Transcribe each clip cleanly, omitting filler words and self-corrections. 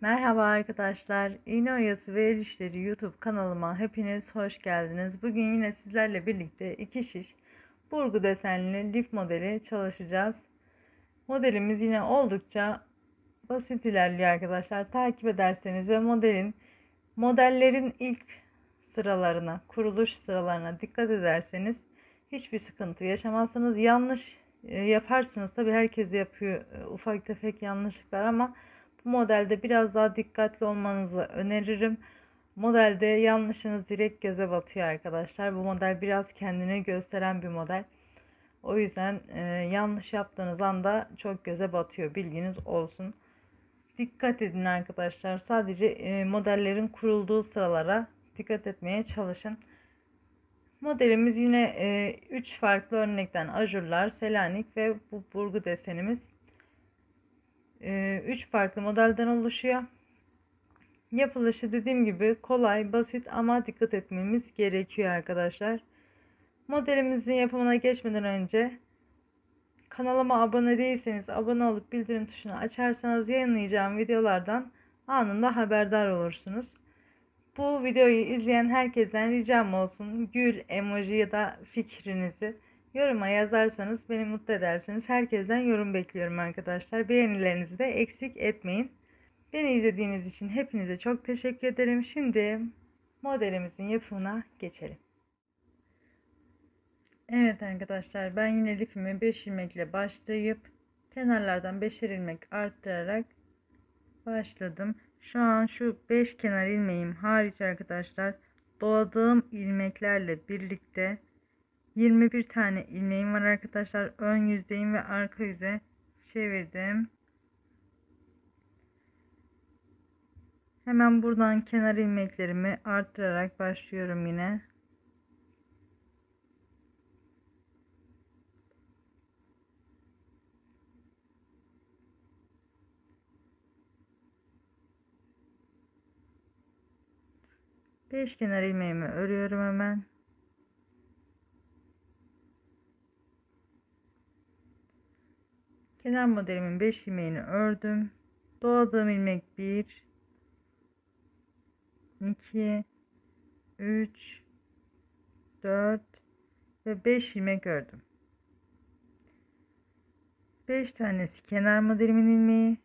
Merhaba arkadaşlar. İğne Oyası ve El İşleri YouTube kanalıma hepiniz hoş geldiniz. Bugün yine sizlerle birlikte iki şiş burgu desenli lif modeli çalışacağız. Modelimiz yine oldukça basit ilerliyor arkadaşlar. Takip ederseniz ve modellerin ilk sıralarına, kuruluş sıralarına dikkat ederseniz hiçbir sıkıntı yaşamazsınız. Yanlış yaparsınız. Tabii herkes yapıyor ufak tefek yanlışlıklar ama bu modelde biraz daha dikkatli olmanızı öneririm. Modelde yanlışınız direkt göze batıyor arkadaşlar. Bu model biraz kendini gösteren bir model. O yüzden yanlış yaptığınız anda çok göze batıyor. Bilginiz olsun. Dikkat edin arkadaşlar. Sadece modellerin kurulduğu sıralara dikkat etmeye çalışın. Modelimiz yine 3 farklı örnekten ajurlar, selanik ve bu burgu desenimiz 3 farklı modelden oluşuyor. Yapılışı dediğim gibi kolay, basit ama dikkat etmemiz gerekiyor arkadaşlar. Modelimizin yapımına geçmeden önce kanalıma abone değilseniz abone olup bildirim tuşunu açarsanız yayınlayacağım videolardan anında haberdar olursunuz. Bu videoyu izleyen herkesten ricam olsun, gül emoji ya da fikrinizi yoruma yazarsanız beni mutlu edersiniz. Herkesten yorum bekliyorum arkadaşlar. Beğenilerinizi de eksik etmeyin. Beni izlediğiniz için hepinize çok teşekkür ederim. Şimdi modelimizin yapımına geçelim. Evet arkadaşlar, ben yine lifimi 5 ilmekle başlayıp kenarlardan 5'er ilmek arttırarak başladım. Şu an şu 5 kenar ilmeğim hariç arkadaşlar, doladığım ilmeklerle birlikte 21 tane ilmeğim var arkadaşlar. Ön yüzdeyim ve arka yüze çevirdim. Hemen buradan kenar ilmeklerimi arttırarak başlıyorum yine. Beş kenar ilmeğimi örüyorum hemen. Kenar modelimin 5 ilmeğini ördüm. Doladığım ilmek 1 2 3 4 ve 5 ilmek ördüm. 5 tanesi kenar modelimin ilmeği.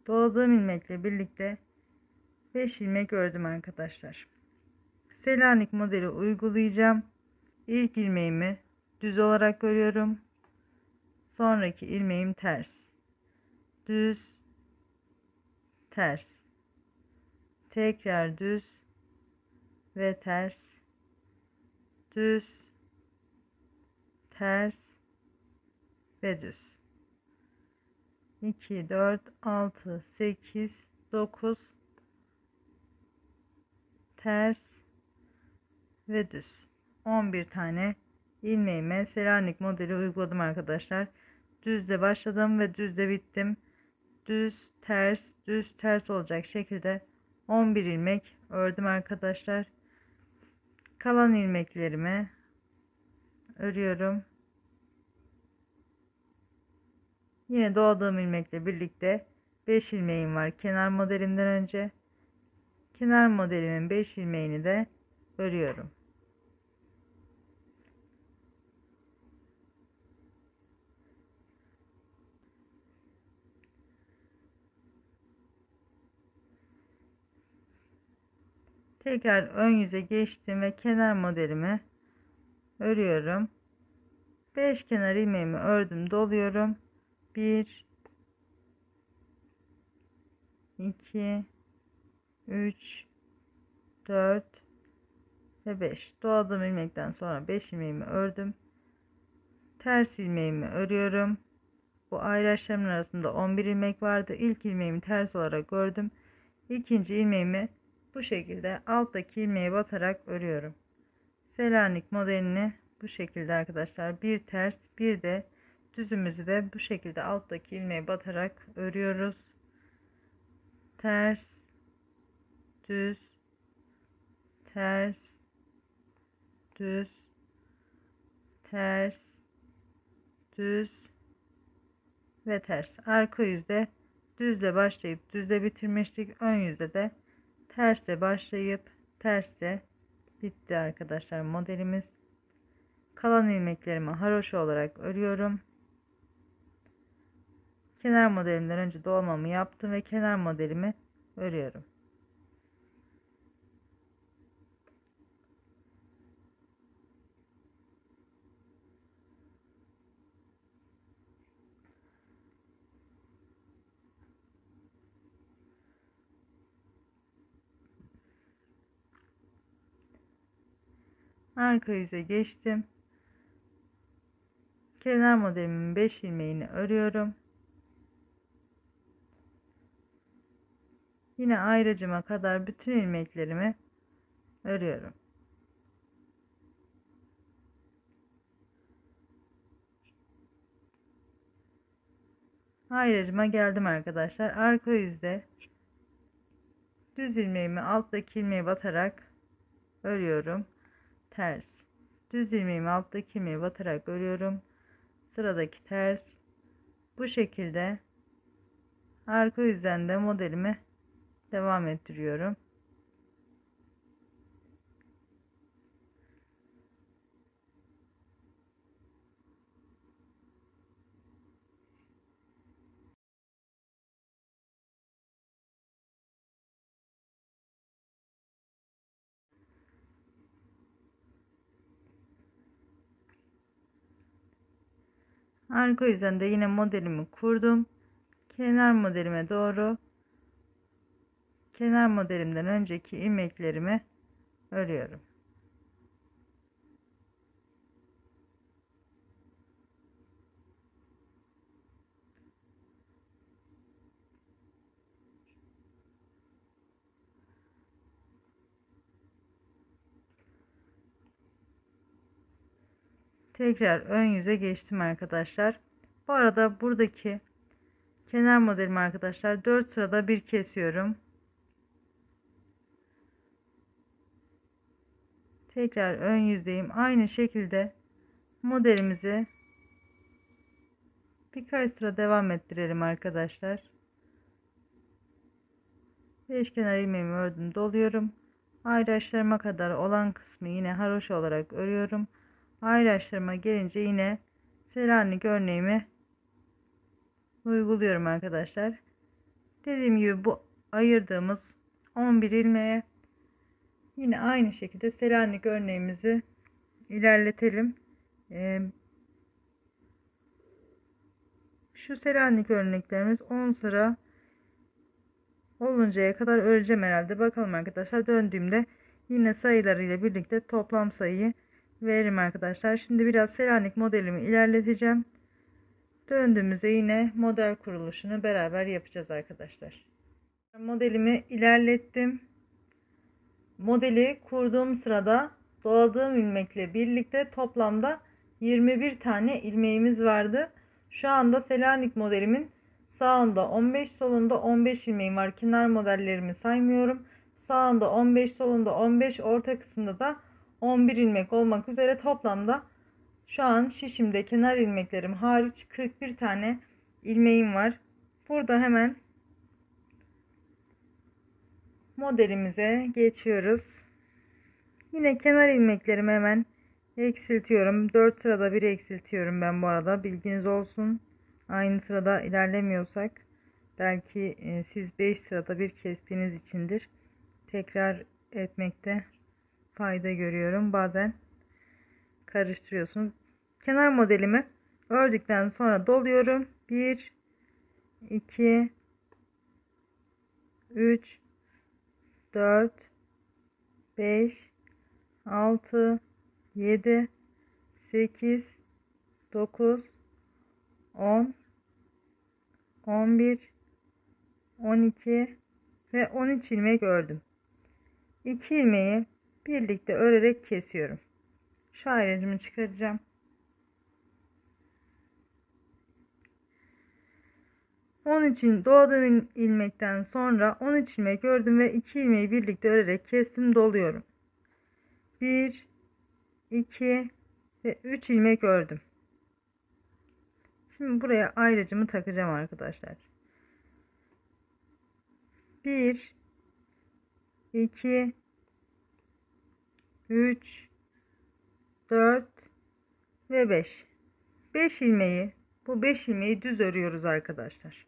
Doladığım ilmekle birlikte 5 ilmek ördüm arkadaşlar. Selanik modeli uygulayacağım. İlk ilmeğimi düz olarak örüyorum. Sonraki ilmeğim ters. Düz, ters. Tekrar düz ve ters. Düz, ters ve düz. 2 4 6 8 9 ters ve düz. 11 tane ilmeğime Selanik modeli uyguladım arkadaşlar. Düzle başladım ve düzle bittim. Düz ters düz ters olacak şekilde 11 ilmek ördüm arkadaşlar. Kalan ilmeklerimi örüyorum. Yine doladığım ilmekle birlikte 5 ilmeğim var kenar modelimden önce. Kenar modelimin 5 ilmeğini de örüyorum. Tekrar ön yüze geçtim ve kenar modelimi örüyorum. 5 kenar ilmeğimi ördüm, doluyorum. 1 2 3 4 ve 5. Doladığım ilmekten sonra 5 ilmeğimi ördüm. Ters ilmeğimi örüyorum. Bu ayrı işlemler arasında 11 ilmek vardı. İlk ilmeğimi ters olarak ördüm. İkinci ilmeğimi bu şekilde alttaki ilmeğe batarak örüyorum. Selanik modelini bu şekilde arkadaşlar, bir ters bir de düzümüzü de bu şekilde alttaki ilmeğe batarak örüyoruz. Ters, düz, ters, düz, ters, düz ve ters. Arka yüzde düzle başlayıp düzle bitirmiştik. Ön yüzde de tersle başlayıp tersle bitti arkadaşlar modelimiz. Kalan ilmeklerimi haroşa olarak örüyorum. Kenar modelimden önce dolmamı yaptım ve kenar modelimi örüyorum. Arka yüze geçtim. Kenar modelimin 5 ilmeğini örüyorum. Yine ayracıma kadar bütün ilmeklerimi örüyorum. Ayracıma geldim arkadaşlar. Arka yüzde düz ilmeğimi alttaki ilmeğe batarak örüyorum. Ters. Düz ilmeğimi alttaki ilmeğe batarak örüyorum. Sıradaki ters. Bu şekilde arka yüzden de modelimi devam ettiriyorum. Arka yüzden de yine modelimi kurdum. Kenar modelime doğru kenar modelimden önceki ilmeklerimi örüyorum. Tekrar ön yüze geçtim arkadaşlar. Bu arada buradaki kenar modelimi arkadaşlar 4 sırada bir kesiyorum. Tekrar ön yüzdeyim. Aynı şekilde modelimizi birkaç sıra devam ettirelim arkadaşlar. 5 kenar ilmeğimi ördüm, doluyorum. Ayraçlarıma kadar olan kısmı yine haroşa olarak örüyorum. Ayraçlarıma gelince yine Selanik örneğimi uyguluyorum arkadaşlar. Dediğim gibi bu ayırdığımız 11 ilmeğe yine aynı şekilde Selanik örneğimizi ilerletelim. Şu Selanik örneklerimiz 10 sıra oluncaya kadar öreceğim herhalde. Bakalım arkadaşlar, döndüğümde yine sayılarıyla birlikte toplam sayıyı veririm arkadaşlar. Şimdi biraz Selanik modelimi ilerleteceğim. Döndüğümüzde yine model kuruluşunu beraber yapacağız arkadaşlar. Modelimi ilerlettim. Modeli kurduğum sırada doladığım ilmekle birlikte toplamda 21 tane ilmeğimiz vardı. Şu anda Selanik modelimin sağında 15, solunda 15 ilmeğim var. Kenar modellerimi saymıyorum. Sağında 15, solunda 15, orta kısımda da 11 ilmek olmak üzere toplamda şu an şişimde kenar ilmeklerim hariç 41 tane ilmeğim var. Burada hemen modelimize geçiyoruz. Yine kenar ilmeklerimi hemen eksiltiyorum. 4 sırada bir eksiltiyorum ben bu arada. Bilginiz olsun. Aynı sırada ilerlemiyorsak belki siz 5 sırada bir kestiğiniz içindir. Tekrar etmekte fayda görüyorum. Bazen karıştırıyorsunuz. Kenar modelimi ördükten sonra doluyorum. 1 2 3 4 5 6 7 8 9 10 11 12 ve 13 ilmek ördüm. 2 ilmeği birlikte örerek kesiyorum. Şu ayracımı çıkaracağım. 13 doladığım ilmekten sonra 13 ilmek ördüm ve 2 ilmeği birlikte örerek kestim, doluyorum. 1 2 ve 3 ilmek ördüm. Şimdi buraya ayracımı takacağım arkadaşlar. 1, 2, 3, 4 ve 5. 5 ilmeği, bu 5 ilmeği düz örüyoruz arkadaşlar.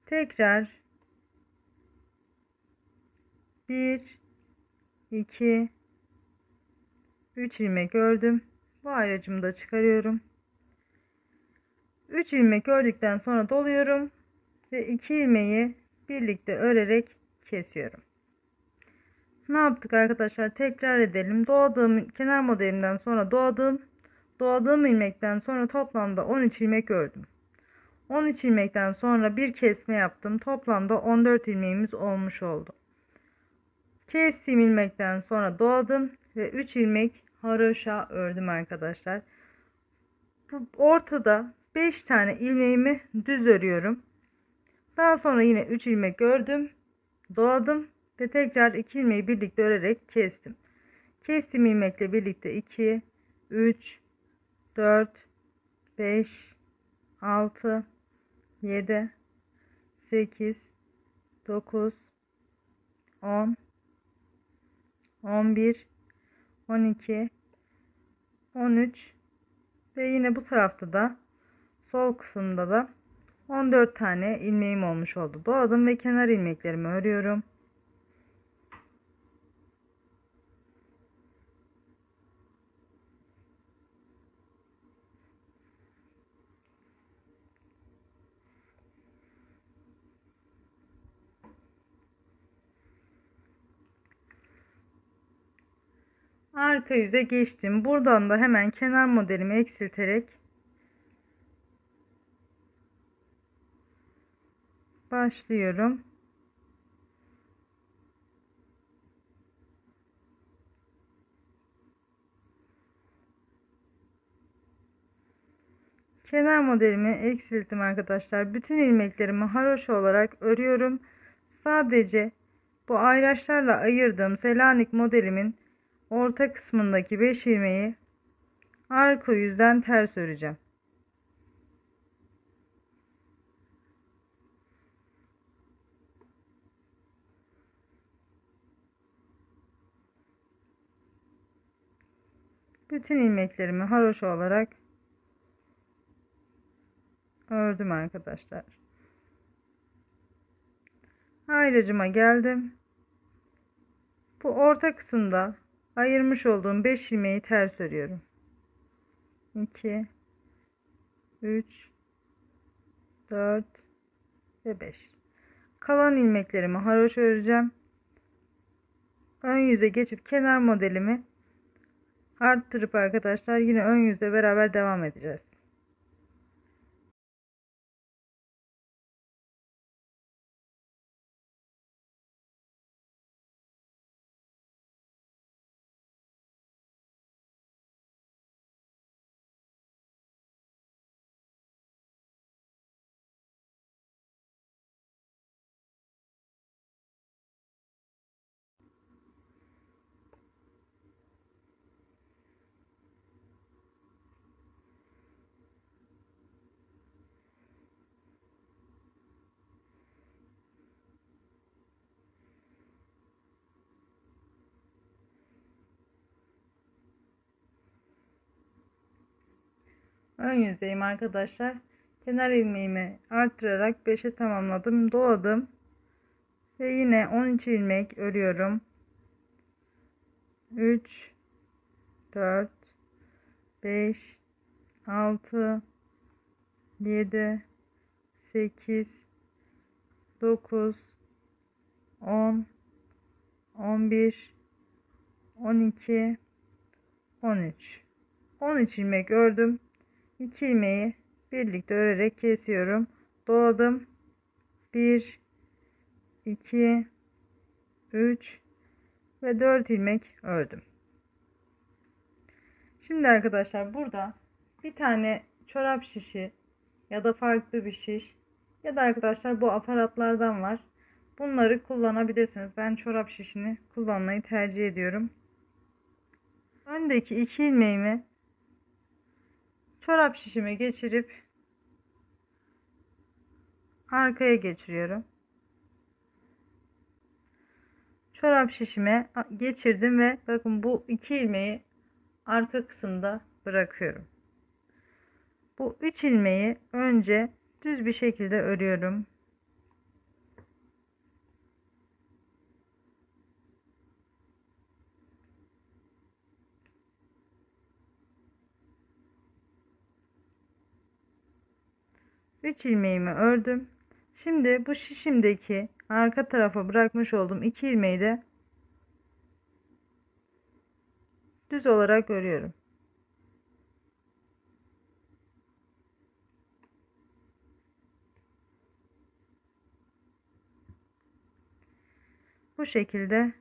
Tekrar 1, 2, 3 ilmek ördüm. Bu ayracımı da çıkarıyorum. 3 ilmek ördükten sonra doluyorum ve 2 ilmeği birlikte örerek kesiyorum. Ne yaptık arkadaşlar? Tekrar edelim. Doladığım kenar modelimden sonra doladığım ilmekten sonra toplamda 13 ilmek ördüm. 13 ilmekten sonra bir kesme yaptım. Toplamda 14 ilmeğimiz olmuş oldu. Kestiğim ilmekten sonra doladım ve 3 ilmek haroşa ördüm arkadaşlar. Bu ortada 5 tane ilmeğimi düz örüyorum. Daha sonra yine 3 ilmek ördüm, doladım ve tekrar 2 ilmeği birlikte örerek kestim. Kestiğim ilmekle birlikte 2, 3, 4, 5, 6, 7, 8, 9, 10, 11, 12, 13 ve yine bu tarafta da sol kısımda da 14 tane ilmeğim olmuş oldu. Doladım ve kenar ilmeklerimi örüyorum. Arka yüze geçtim. Buradan da hemen kenar modelimi eksilterek başlıyorum. Kenar modelimi eksilttim arkadaşlar. Bütün ilmeklerimi haroşa olarak örüyorum. Sadece bu ayraçlarla ayırdığım Selanik modelimin orta kısmındaki 5 ilmeği arka yüzden ters öreceğim. Bütün ilmeklerimi haroşa olarak ördüm arkadaşlar. Ayracıma geldim. Bu orta kısımda ayırmış olduğum 5 ilmeği ters örüyorum. 2, 3, 4 ve 5. Kalan ilmeklerimi haroşa öreceğim. Ön yüze geçip kenar modelimi arttırıp arkadaşlar yine ön yüzde beraber devam edeceğiz. Ön yüzdeyim arkadaşlar. Kenar ilmeğimi arttırarak 5'e tamamladım. Doladım. Ve yine 13 ilmek örüyorum. 3, 4, 5, 6, 7, 8, 9, 10, 11, 12, 13. 13 ilmek ördüm. 2 ilmeği birlikte örerek kesiyorum. Doladım. 1, 2, 3 ve 4 ilmek ördüm. Şimdi arkadaşlar burada bir tane çorap şişi ya da farklı bir şiş ya da arkadaşlar bu aparatlardan var. Bunları kullanabilirsiniz. Ben çorap şişini kullanmayı tercih ediyorum. Öndeki 2 ilmeğimi çorap şişime geçirip arkaya geçiriyorum. çorap şişime geçirdim ve bakın bu 2 ilmeği arka kısımda bırakıyorum. Bu 3 ilmeği önce düz bir şekilde örüyorum. Üç ilmeğimi ördüm. Şimdi bu şişimdeki arka tarafa bırakmış olduğum 2 ilmeği de düz olarak örüyorum. Bu şekilde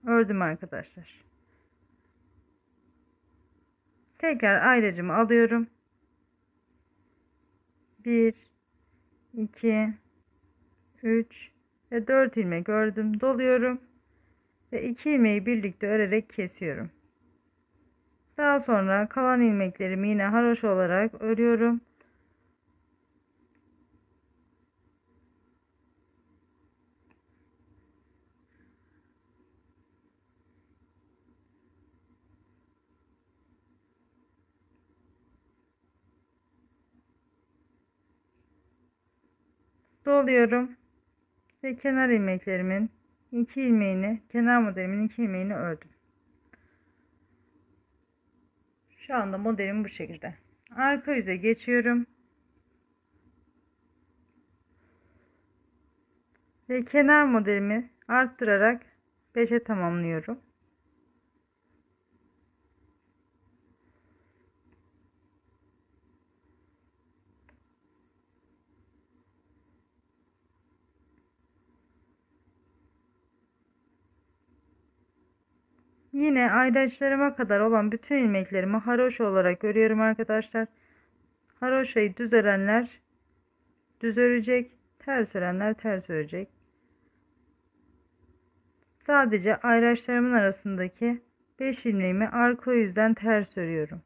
ördüm arkadaşlar. Tekrar ayracımı alıyorum. 1 2 3 ve 4 ilmek ördüm, doluyorum ve 2 ilmeği birlikte örerek kesiyorum. Daha sonra kalan ilmeklerimi yine haroşa olarak örüyorum. Doluyorum ve kenar ilmeklerimin 2 ilmeğini, kenar modelimin 2 ilmeğini ördüm. Şu anda modelim bu şekilde. Arka yüze geçiyorum ve kenar modelimi arttırarak 5'e tamamlıyorum. Yine ayraçlarıma kadar olan bütün ilmeklerimi haroşa olarak örüyorum arkadaşlar. Haroşayı düz örenler düz örecek, ters örenler ters örecek. Sadece ayraçlarımın arasındaki 5 ilmeğimi arka yüzden ters örüyorum.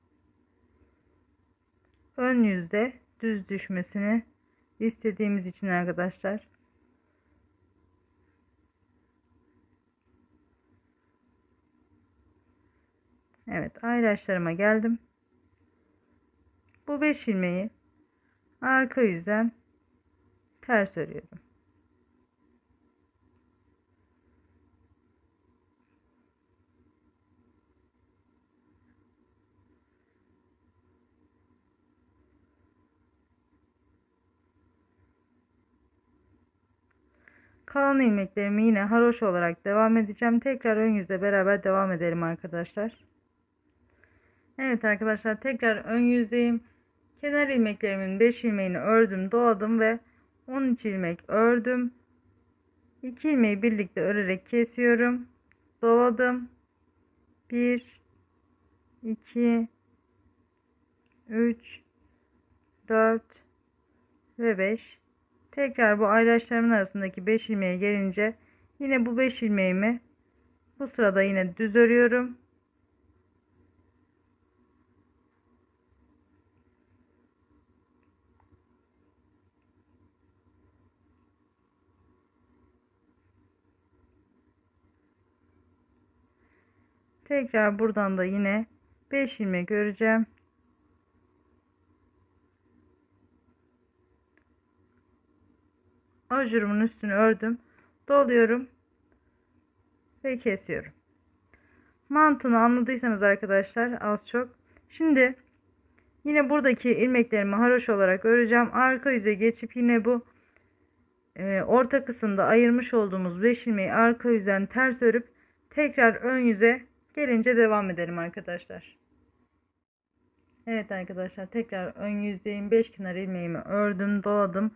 Ön yüzde düz düşmesini istediğimiz için arkadaşlar. Evet, ayraçlarıma geldim. Bu 5 ilmeği arka yüzden ters örüyorum. Kalan ilmeklerimi yine haroşa olarak devam edeceğim. Tekrar ön yüzle beraber devam edelim arkadaşlar. Evet arkadaşlar, tekrar ön yüzdeyim. Kenar ilmeklerimin 5 ilmeğini ördüm, doladım ve 13 ilmek ördüm. 2 ilmeği birlikte örerek kesiyorum. Doladım. 1 2 3 4 ve 5. Tekrar bu ayraçlarımın arasındaki 5 ilmeğe gelince yine bu 5 ilmeğimi bu sırada yine düz örüyorum. Tekrar buradan da yine 5 ilmek öreceğim. Ajurumun üstünü ördüm. Doluyorum ve kesiyorum. Mantığını anladıysanız arkadaşlar az çok. Şimdi yine buradaki ilmeklerimi haroşa olarak öreceğim. Arka yüze geçip yine bu orta kısımda ayırmış olduğumuz 5 ilmeği arka yüzden ters örüp tekrar ön yüze gelince devam edelim arkadaşlar. Evet arkadaşlar, tekrar ön yüzdeyim. 5 kenar ilmeğimi ördüm, doladım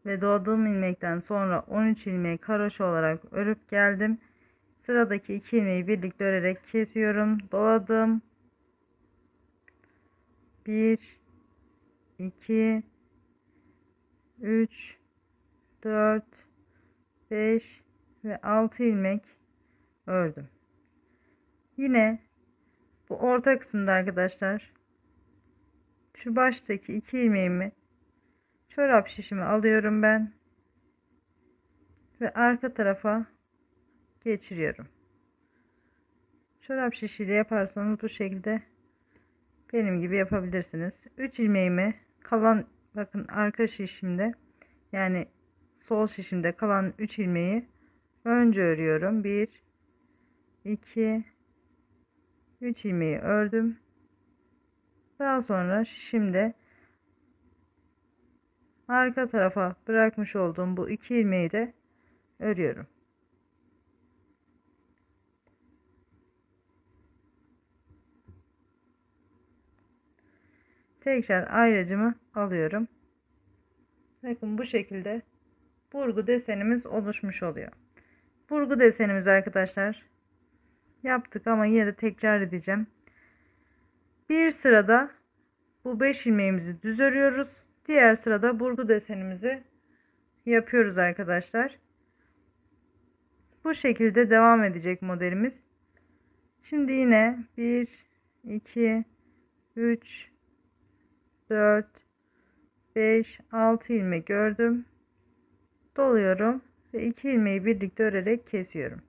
ve doladığım ilmekten sonra 13 ilmeği haroşa olarak örüp geldim. Sıradaki 2 ilmeği birlikte örerek kesiyorum. Doladım. 1 2 3 4 5 ve 6 ilmek ördüm. Yine bu orta kısımda arkadaşlar şu baştaki 2 ilmeğimi çorap şişimi alıyorum ben ve arka tarafa geçiriyorum. Çorap şişiyle yaparsanız bu şekilde benim gibi yapabilirsiniz. 3 ilmeğimi kalan, bakın arka şişimde, yani sol şişimde kalan 3 ilmeği önce örüyorum. 1 2 3 ilmeği ördüm. Daha sonra şişimde arka tarafa bırakmış olduğum bu 2 ilmeği de örüyorum. Tekrar ayracımı alıyorum. Bakın bu şekilde burgu desenimiz oluşmuş oluyor. Burgu desenimiz arkadaşlar yaptık ama yine de tekrar edeceğim. Bir sırada bu 5 ilmeğimizi düz örüyoruz. Diğer sırada burgu desenimizi yapıyoruz arkadaşlar. Bu şekilde devam edecek modelimiz. Şimdi yine 1 2 3 4 5 6 ilmek ördüm. Doluyorum ve 2 ilmeği birlikte örerek kesiyorum.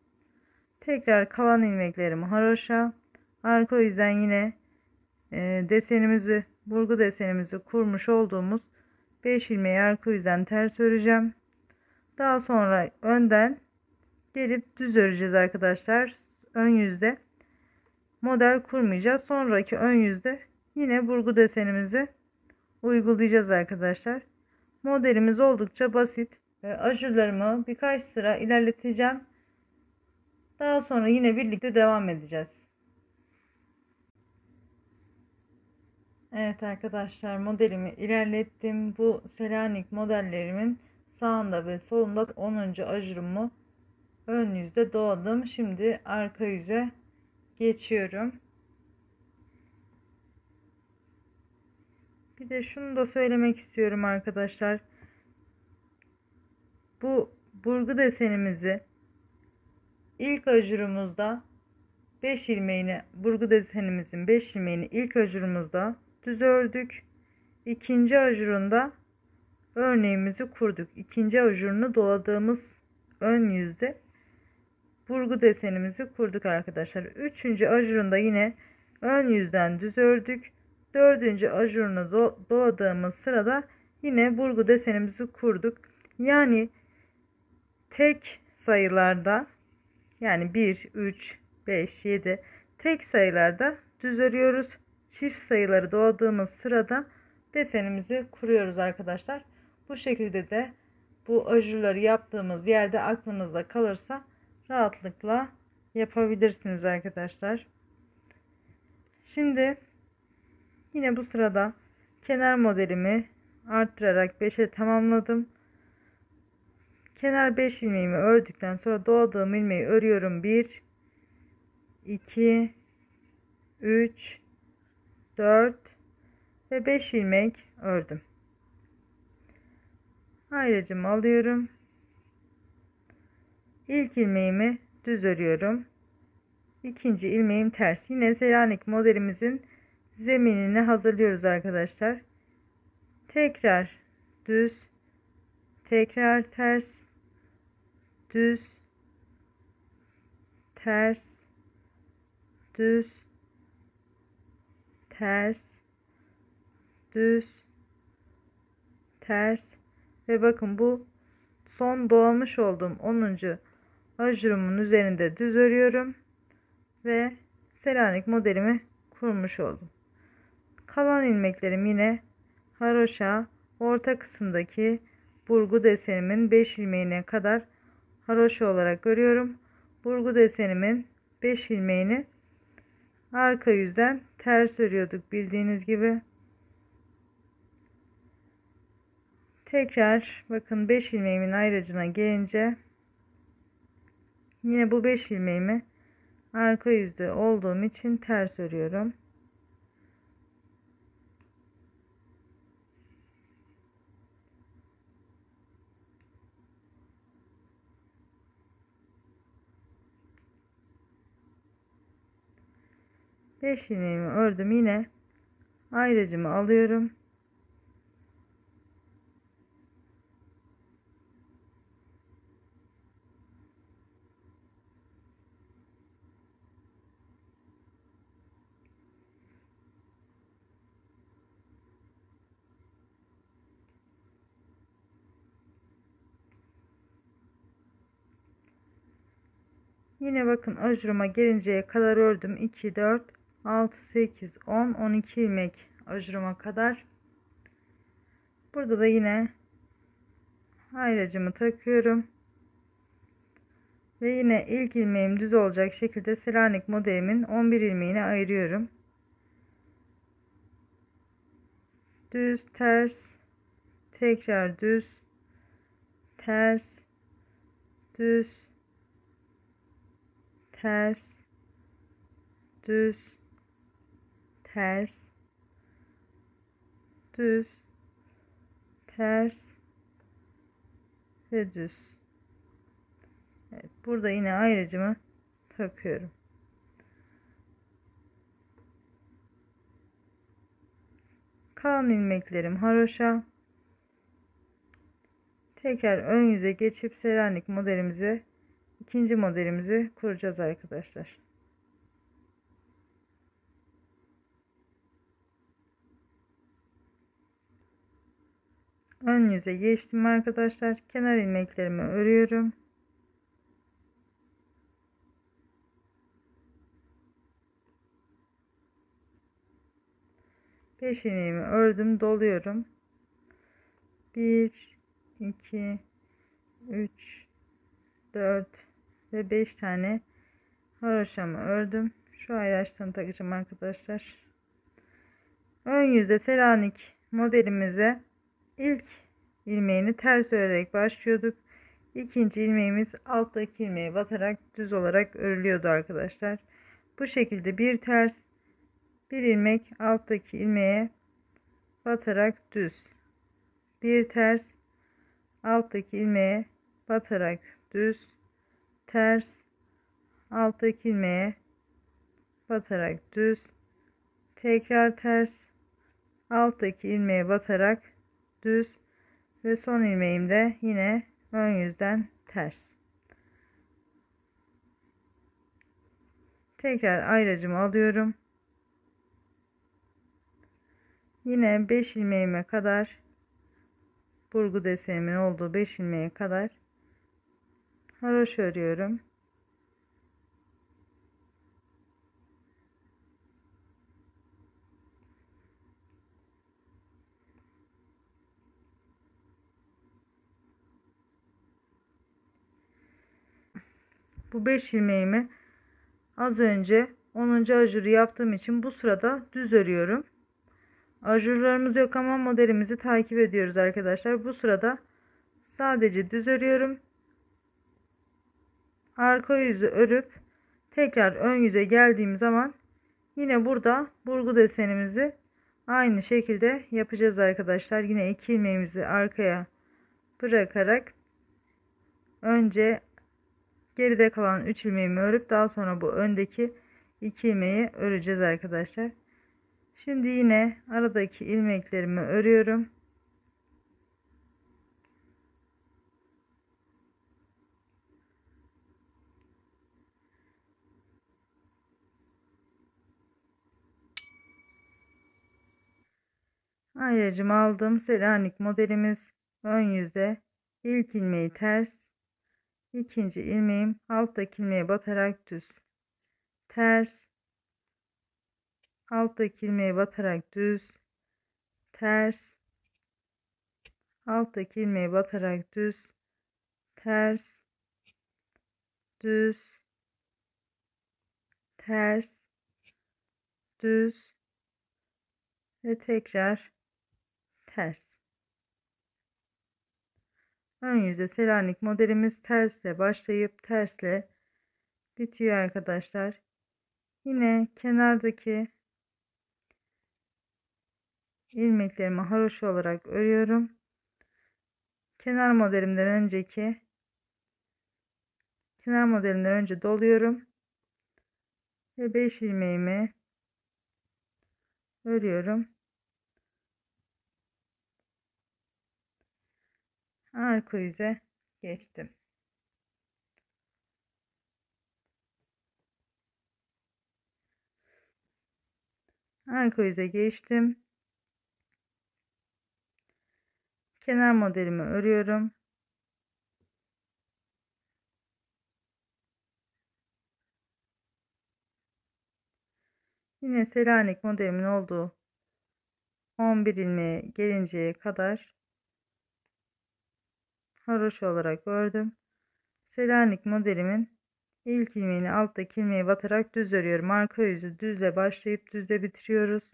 Tekrar kalan ilmeklerimi haroşa, arka yüzden yine desenimizi, burgu desenimizi kurmuş olduğumuz 5 ilmeği arka yüzden ters öreceğim. Daha sonra önden gelip düz öreceğiz arkadaşlar. Ön yüzde model kurmayacağız. Sonraki ön yüzde yine burgu desenimizi uygulayacağız arkadaşlar. Modelimiz oldukça basit. Ajurlarımı birkaç sıra ilerleteceğim. Daha sonra yine birlikte devam edeceğiz. Evet arkadaşlar, modelimi ilerlettim. Bu Selanik modellerimin sağında ve solunda 10. ajurumu ön yüzde doladım. Şimdi arka yüze geçiyorum. Bir de şunu da söylemek istiyorum arkadaşlar. Bu burgu desenimizi ilk ajurumuzda 5 ilmeğini, burgu desenimizin 5 ilmeğini ilk ajurumuzda düz ördük. İkinci ajurunda örneğimizi kurduk. İkinci ajurunu doladığımız ön yüzde burgu desenimizi kurduk arkadaşlar. Üçüncü ajurunda yine ön yüzden düz ördük. Dördüncü ajurunu doladığımız sırada yine burgu desenimizi kurduk. Yani tek sayılarda, yani 1 3 5 7 tek sayılarda düz örüyoruz. Çift sayıları doladığımız sırada desenimizi kuruyoruz arkadaşlar. Bu şekilde de bu ajurları yaptığımız yerde aklınızda kalırsa rahatlıkla yapabilirsiniz arkadaşlar. Şimdi yine bu sırada kenar modelimi arttırarak 5'e tamamladım. Kenar 5 ilmeğimi ördükten sonra doladığım ilmeği örüyorum. 1 2 3 4 ve 5 ilmek ördüm. Ayracımı alıyorum. İlk ilmeğimi düz örüyorum. İkinci ilmeğim ters. Yine Selanik modelimizin zeminini hazırlıyoruz arkadaşlar. Tekrar düz, tekrar ters, düz, ters, düz, ters, düz, ters ve bakın bu son dolamış olduğum 10. ajurumun üzerinde düz örüyorum ve Selanik modelimi kurmuş oldum. Kalan ilmeklerim yine haroşa, orta kısımdaki burgu desenimin 5 ilmeğine kadar haroşa olarak örüyorum. Burgu desenimin 5 ilmeğini arka yüzden ters örüyorduk bildiğiniz gibi. Tekrar bakın 5 ilmeğimin ayracına gelince yine bu 5 ilmeğimi arka yüzde olduğum için ters örüyorum. Beş ilmeğimi ördüm, yine ayracımı alıyorum. Yine bakın ajuruma gelinceye kadar ördüm. 2, 4, 6, 8, 10, 12 ilmek ajuruma kadar. Burada da yine ayracımı takıyorum. Ve yine ilk ilmeğim düz olacak şekilde Selanik modelimin 11 ilmeğini ayırıyorum. Düz, ters, tekrar düz, ters, düz, ters, düz, ters, düz, ters ve düz. Evet, burada yine ayracımı takıyorum. Kalan ilmeklerim haroşa. Tekrar ön yüze geçip Selanik modelimizi, ikinci modelimizi kuracağız arkadaşlar. Ön yüze geçtim arkadaşlar. Kenar ilmeklerimi örüyorum. Beş ilmeğimi ördüm, doluyorum. 1, 2, 3, 4 ve 5 tane haroşamı ördüm. Şu ayraçtan takacağım arkadaşlar. Ön yüze Selanik modelimize ilk ilmeğini ters örerek başlıyorduk. İkinci ilmeğimiz alttaki ilmeğe batarak düz olarak örülüyordu arkadaşlar. Bu şekilde bir ters, bir ilmek alttaki ilmeğe batarak düz, bir ters, alttaki ilmeğe batarak düz, ters, alttaki ilmeğe batarak düz, tekrar ters, alttaki ilmeğe batarak düz ve son ilmeğimde yine ön yüzden ters. Tekrar ayracımı alıyorum. Yine 5 ilmeğime kadar, burgu desenimin olduğu 5 ilmeğe kadar haroşa örüyorum. Bu 5 ilmeğimi az önce 10. ajuru yaptığım için bu sırada düz örüyorum. Ajurlarımız yok ama modelimizi takip ediyoruz arkadaşlar. Bu sırada sadece düz örüyorum. Arka yüzü örüp tekrar ön yüze geldiğim zaman yine burada burgu desenimizi aynı şekilde yapacağız arkadaşlar. Yine 2 ilmeğimizi arkaya bırakarak önce geride kalan 3 ilmeğimi örüp daha sonra bu öndeki 2 ilmeği öreceğiz arkadaşlar. Şimdi yine aradaki ilmeklerimi örüyorum. Ayracımı aldım. Selanik modelimiz ön yüzde ilk ilmeği ters, ikinci ilmeğim alttaki ilmeğe batarak düz, ters, alttaki ilmeğe batarak düz, ters, alttaki ilmeğe batarak düz, ters, düz, ters, düz ve tekrar ters. Ön yüze Selanik modelimiz tersle başlayıp tersle bitiyor arkadaşlar. Yine kenardaki ilmeklerimi haroşa olarak örüyorum. Kenar modelimden önce doluyorum ve 5 ilmeğimi örüyorum. Arka yüze geçtim. Arka yüze geçtim. Kenar modelimi örüyorum. Yine Selanik modelimin olduğu 11 ilmeğe gelinceye kadar haroşa olarak ördüm. Selanik modelimin ilk ilmeğini alttaki ilmeğe batarak düz örüyorum. Arka yüzü düzle başlayıp düzle bitiriyoruz.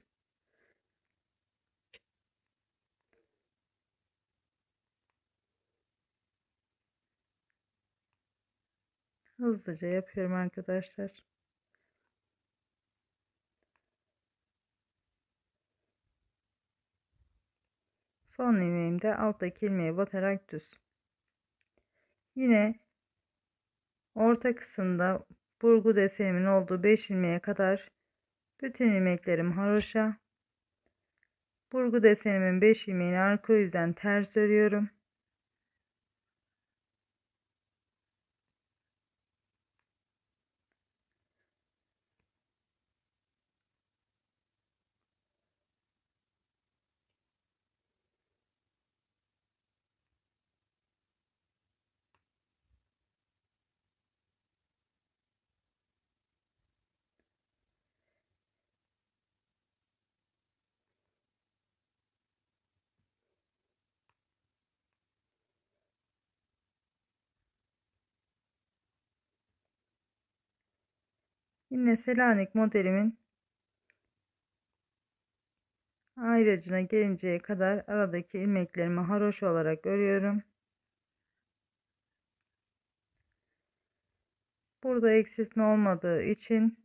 Hızlıca yapıyorum arkadaşlar. Son ilmeğimde alttaki ilmeğe batarak düz. Yine orta kısımda burgu desenimin olduğu 5 ilmeğe kadar bütün ilmeklerim haroşa. Burgu desenimin 5 ilmeğini arka yüzden ters örüyorum. Yine Selanik modelimin ayracına gelinceye kadar aradaki ilmeklerimi haroşa olarak örüyorum. Burada eksiltme olmadığı için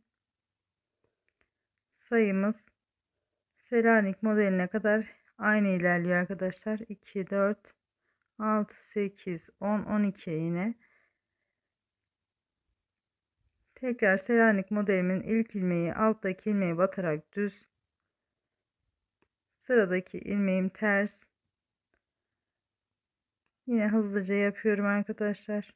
sayımız Selanik modeline kadar aynı ilerliyor arkadaşlar. 2, 4, 6, 8, 10, 12 yine. Tekrar Selanik modelimin ilk ilmeği alttaki ilmeğe batarak düz. Sıradaki ilmeğim ters. Yine hızlıca yapıyorum arkadaşlar.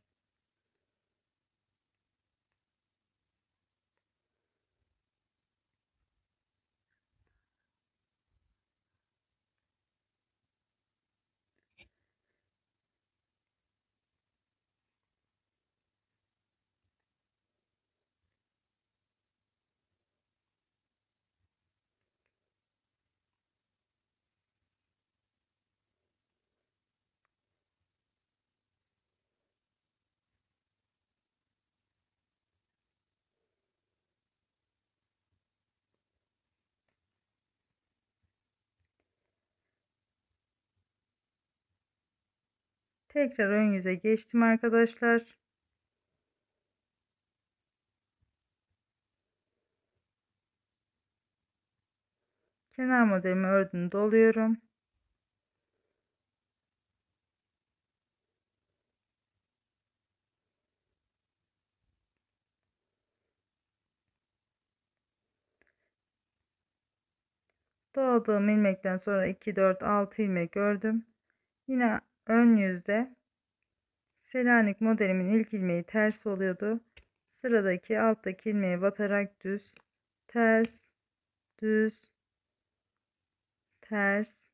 Tekrar ön yüze geçtim arkadaşlar. Kenar modelimi ördüm, doluyorum. Doladığım ilmekten sonra 2, 4, 6 ilmek ördüm. Yine ön yüzde Selanik modelimin ilk ilmeği ters oluyordu. Sıradaki alttaki ilmeğe batarak düz, ters, düz, ters,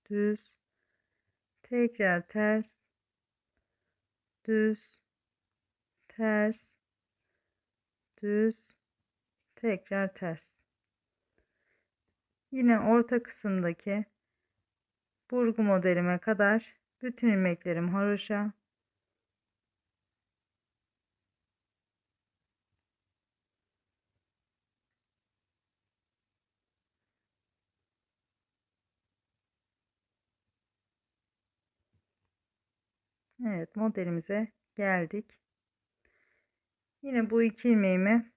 düz, tekrar ters, düz, ters, düz, tekrar ters. Yine orta kısımdaki burgu modelime kadar bütün ilmeklerim haroşa. Evet, modelimize geldik. Yine bu iki ilmeğimi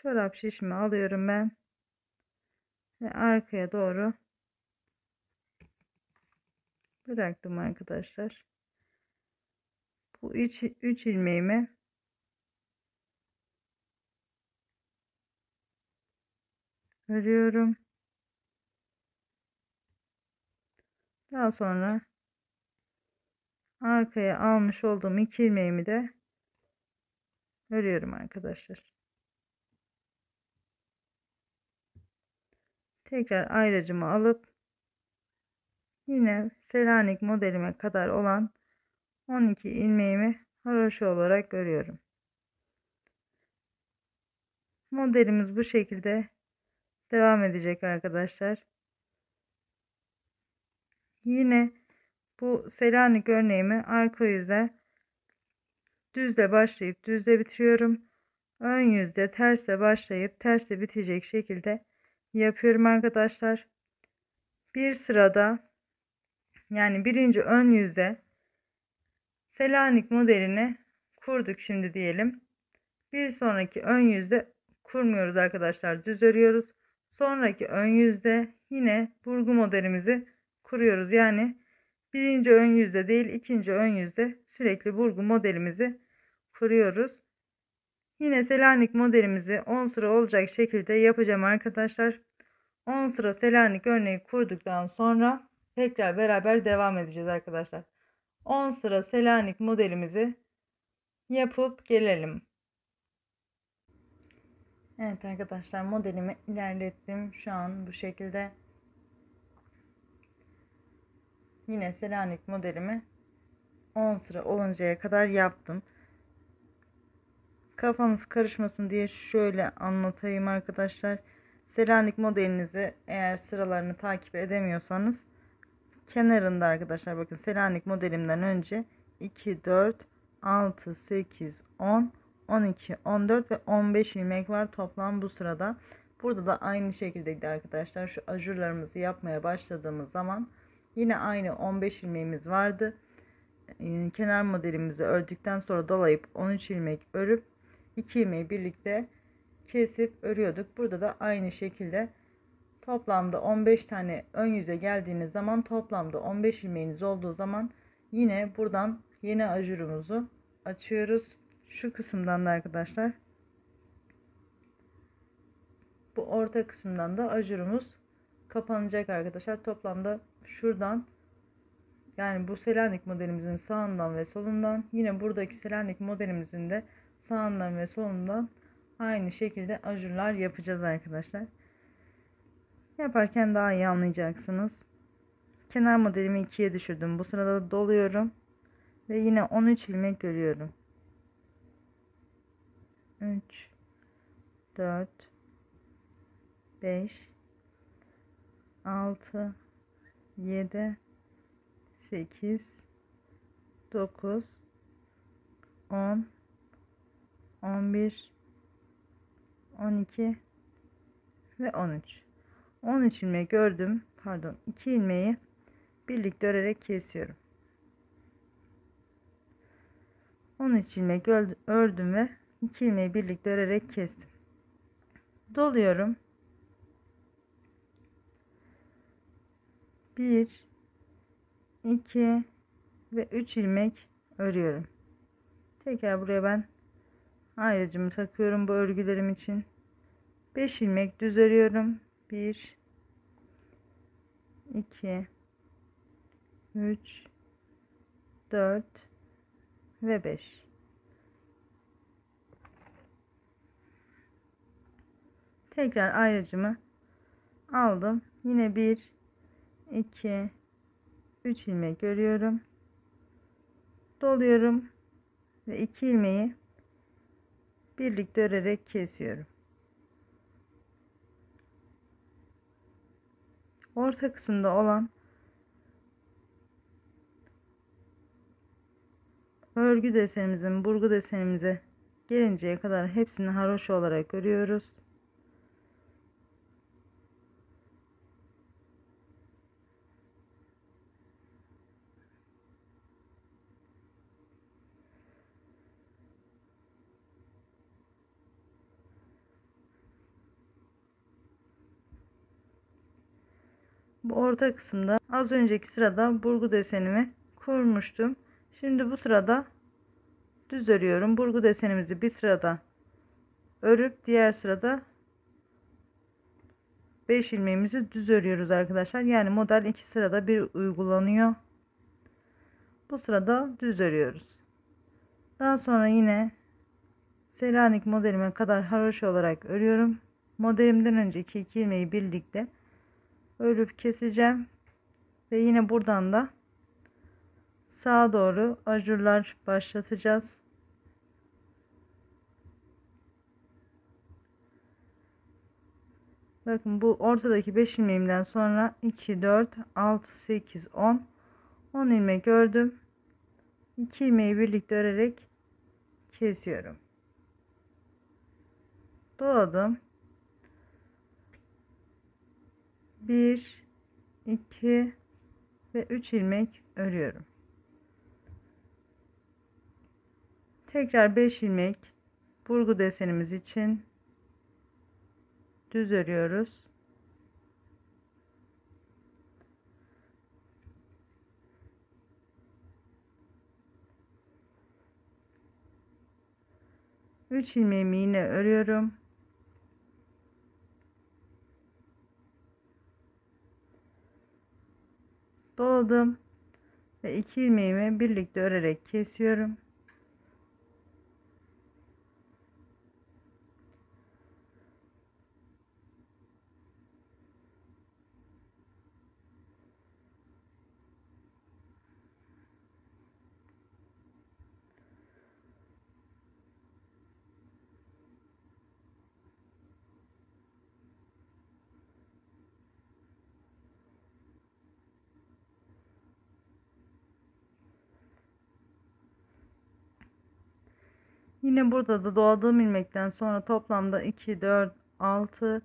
çorap şişime alıyorum ben ve arkaya doğru bıraktım arkadaşlar. Bu üç ilmeğimi örüyorum. Daha sonra arkaya almış olduğum iki ilmeğimi de örüyorum arkadaşlar. Tekrar ayracımı alıp yine Selanik modelime kadar olan 12 ilmeğimi haroşa olarak örüyorum. Modelimiz bu şekilde devam edecek arkadaşlar. Yine bu Selanik örneğimi arka yüze düzle başlayıp düzle bitiriyorum. Ön yüzde tersle başlayıp tersle bitecek şekilde yapıyorum arkadaşlar. Bir sırada, yani birinci ön yüzde Selanik modelini kurduk şimdi diyelim. Bir sonraki ön yüzde kurmuyoruz arkadaşlar, düz örüyoruz. Sonraki ön yüzde yine burgu modelimizi kuruyoruz. Yani birinci ön yüzde değil, ikinci ön yüzde sürekli burgu modelimizi kuruyoruz. Yine Selanik modelimizi 10 sıra olacak şekilde yapacağım arkadaşlar. 10 sıra Selanik örneği kurduktan sonra tekrar beraber devam edeceğiz arkadaşlar. 10 sıra Selanik modelimizi yapıp gelelim. Evet arkadaşlar, modelimi ilerlettim. Şu an bu şekilde. Yine Selanik modelimi 10 sıra oluncaya kadar yaptım. Kafanız karışmasın diye şöyle anlatayım arkadaşlar. Selanik modelinizi eğer sıralarını takip edemiyorsanız kenarında arkadaşlar, bakın Selanik modelimden önce 2, 4, 6, 8, 10, 12, 14 ve 15 ilmek var toplam bu sırada. Burada da aynı şekilde gidiyor arkadaşlar. Şu ajurlarımızı yapmaya başladığımız zaman yine aynı 15 ilmeğimiz vardı. Kenar modelimizi ördükten sonra dolayıp 13 ilmek örüp 2 ilmeği birlikte kesip örüyorduk. Burada da aynı şekilde toplamda 15 tane ön yüze geldiğiniz zaman, toplamda 15 ilmeğiniz olduğu zaman yine buradan yeni ajurumuzu açıyoruz. Şu kısımdan da arkadaşlar, bu orta kısımdan da ajurumuz kapanacak arkadaşlar. Toplamda şuradan, yani bu Selanik modelimizin sağından ve solundan, yine buradaki Selanik modelimizin de sağından ve solundan aynı şekilde ajurlar yapacağız arkadaşlar. Yaparken daha iyi anlayacaksınız. Kenar modelimi 2'ye düşürdüm. Bu sırada doluyorum ve yine 13 ilmek örüyorum. 3, 4, 5, 6, 7, 8, 9, 10, 11, 12 ve 13. 13 ilmek ördüm. Pardon, 2 ilmeği birlikte örerek kesiyorum. 13 ilmek ördüm ve 2 ilmeği birlikte örerek kestim. Doluyorum. 1, 2 ve 3 ilmek örüyorum. Tekrar buraya ben ayrıcımı takıyorum bu örgülerim için. 5 ilmek düz örüyorum. 1, 2, 3, 4 ve 5. Tekrar ayrıcımı aldım. Yine 1, 2, 3 ilmek örüyorum. Doluyorum ve 2 ilmeği birlikte örerek kesiyorum. Orta kısımda olan örgü desenimizin burgu desenimize gelinceye kadar hepsini haroşa olarak örüyoruz. Bu orta kısımda az önceki sırada burgu desenimi kurmuştum. Şimdi bu sırada düz örüyorum. Burgu desenimizi bir sırada örüp diğer sırada 5 ilmeğimizi düz örüyoruz arkadaşlar. Yani model 2 sırada bir uygulanıyor. Bu sırada düz örüyoruz. Daha sonra yine Selanik modelime kadar haroşa olarak örüyorum. Modelimden önceki 2 ilmeği birlikte örüp keseceğim ve yine buradan da sağa doğru ajurlar başlatacağız. Bakın bu ortadaki 5 ilmeğimden sonra 2 4 6 8 10 ilmek ördüm. 2 ilmeği birlikte örerek kesiyorum. Doladım. 1 2 ve 3 ilmek örüyorum. Tekrar 5 ilmek burgu desenimiz için düz örüyoruz. Üç ilmeğimi yine örüyorum. Doladım ve 2 ilmeğimi birlikte örerek kesiyorum. Yine burada da doladığım ilmekten sonra toplamda 2 4 6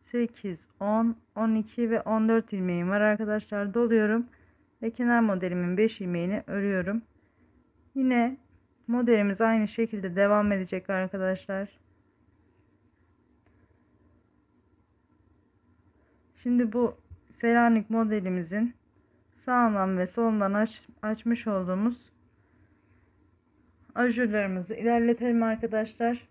8 10 12 ve 14 ilmeğim var arkadaşlar. Doluyorum ve kenar modelimin 5 ilmeğini örüyorum. Yine modelimiz aynı şekilde devam edecek arkadaşlar. Şimdi bu Selanik modelimizin sağından ve solundan açmış olduğumuz ajurlarımızı ilerletelim arkadaşlar.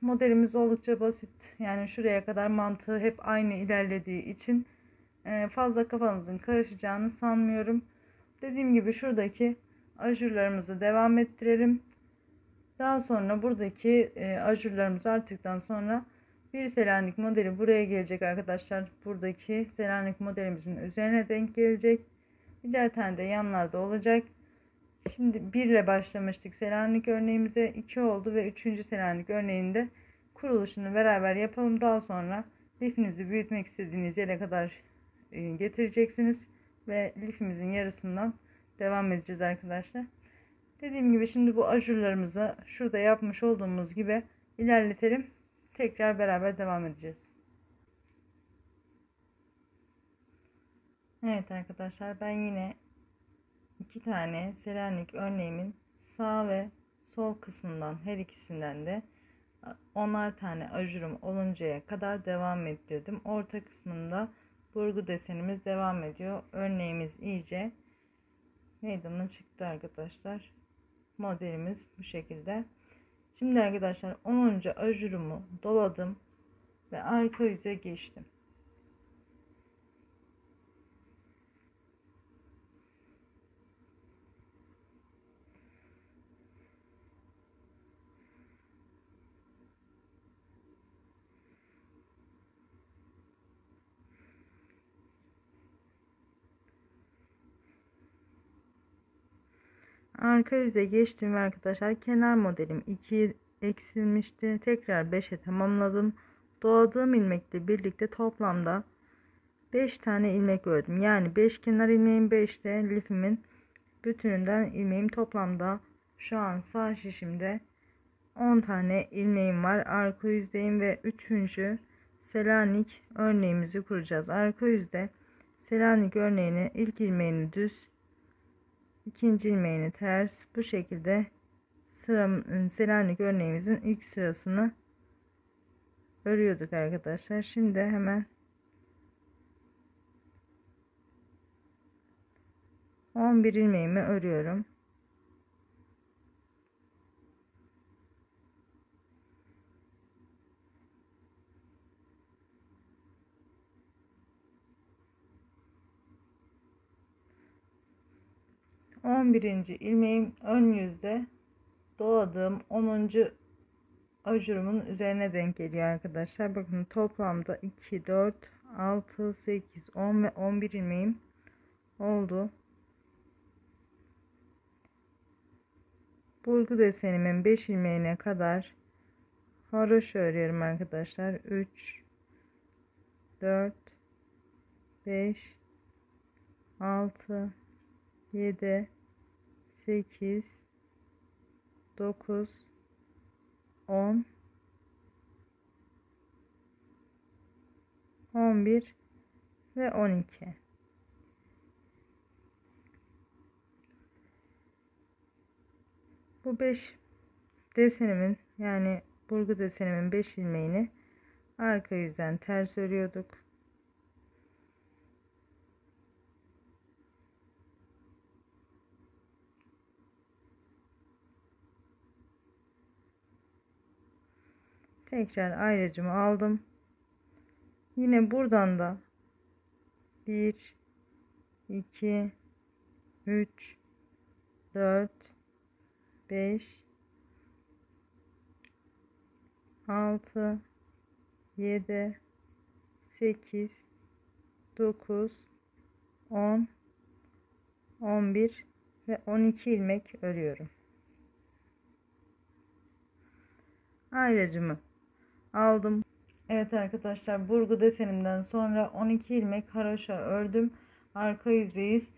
Modelimiz oldukça basit. Yani şuraya kadar mantığı hep aynı ilerlediği için fazla kafanızın karışacağını sanmıyorum. Dediğim gibi şuradaki ajurlarımızı devam ettirelim. Daha sonra buradaki ajurlarımızı arttıktan sonra bir Selanik modeli buraya gelecek arkadaşlar. Buradaki Selanik modelimizin üzerine denk gelecek. Birer tane de yanlarda olacak. Şimdi 1 ile başlamıştık Selanik örneğimize, 2 oldu ve 3. Selanik örneğinde kuruluşunu beraber yapalım. Daha sonra lifinizi büyütmek istediğiniz yere kadar getireceksiniz ve lifimizin yarısından devam edeceğiz arkadaşlar. Dediğim gibi şimdi bu ajurlarımızı şurada yapmış olduğumuz gibi ilerletelim. Tekrar beraber devam edeceğiz. Evet arkadaşlar, ben yine 2 tane Selanik örneğimin sağ ve sol kısmından her ikisinden de 10'ar tane ajurum oluncaya kadar devam ettirdim. Orta kısmında burgu desenimiz devam ediyor. Örneğimiz iyice meydana çıktı arkadaşlar. Modelimiz bu şekilde. Şimdi arkadaşlar 10. ajurumu doladım ve arka yüze geçtim. Arka yüze geçtim ve arkadaşlar kenar modelim 2 eksilmişti. Tekrar 5'e tamamladım. Doladığım ilmekle birlikte toplamda 5 tane ilmek ördüm. Yani 5 kenar ilmeğim, 5 de lifimin bütününden ilmeğim, toplamda şu an sağ şişimde 10 tane ilmeğim var. Arka yüzdeyim ve 3. Selanik örneğimizi kuracağız. Arka yüzde Selanik örneğini ilk ilmeğini düz, ikinci ilmeğini ters, bu şekilde Selanik örneğimizin ilk sırasını örüyorduk arkadaşlar. Şimdi hemen 11 ilmeğimi örüyorum. Birinci ilmeğim ön yüzde doladığım 10. ajurumun üzerine denk geliyor arkadaşlar. Bakın toplamda 2 4 6 8 10 ve 11 ilmeğim oldu. burgu desenimin 5 ilmeğine kadar haroşa örüyorum arkadaşlar. 3 4 5 6 7 8 9 10 11 ve 12. Bu 5 desenimin, yani burgu desenimin 5 ilmeğini arka yüzden ters örüyorduk. Tekrar ayracımı aldım. Yine buradan da 1 2 3 4 5 6 7 8 9 10 11 ve 12 ilmek örüyorum. Ayracımı aldım. Evet arkadaşlar, burgu desenimden sonra 12 ilmek haroşa ördüm. Arka yüzdeyiz.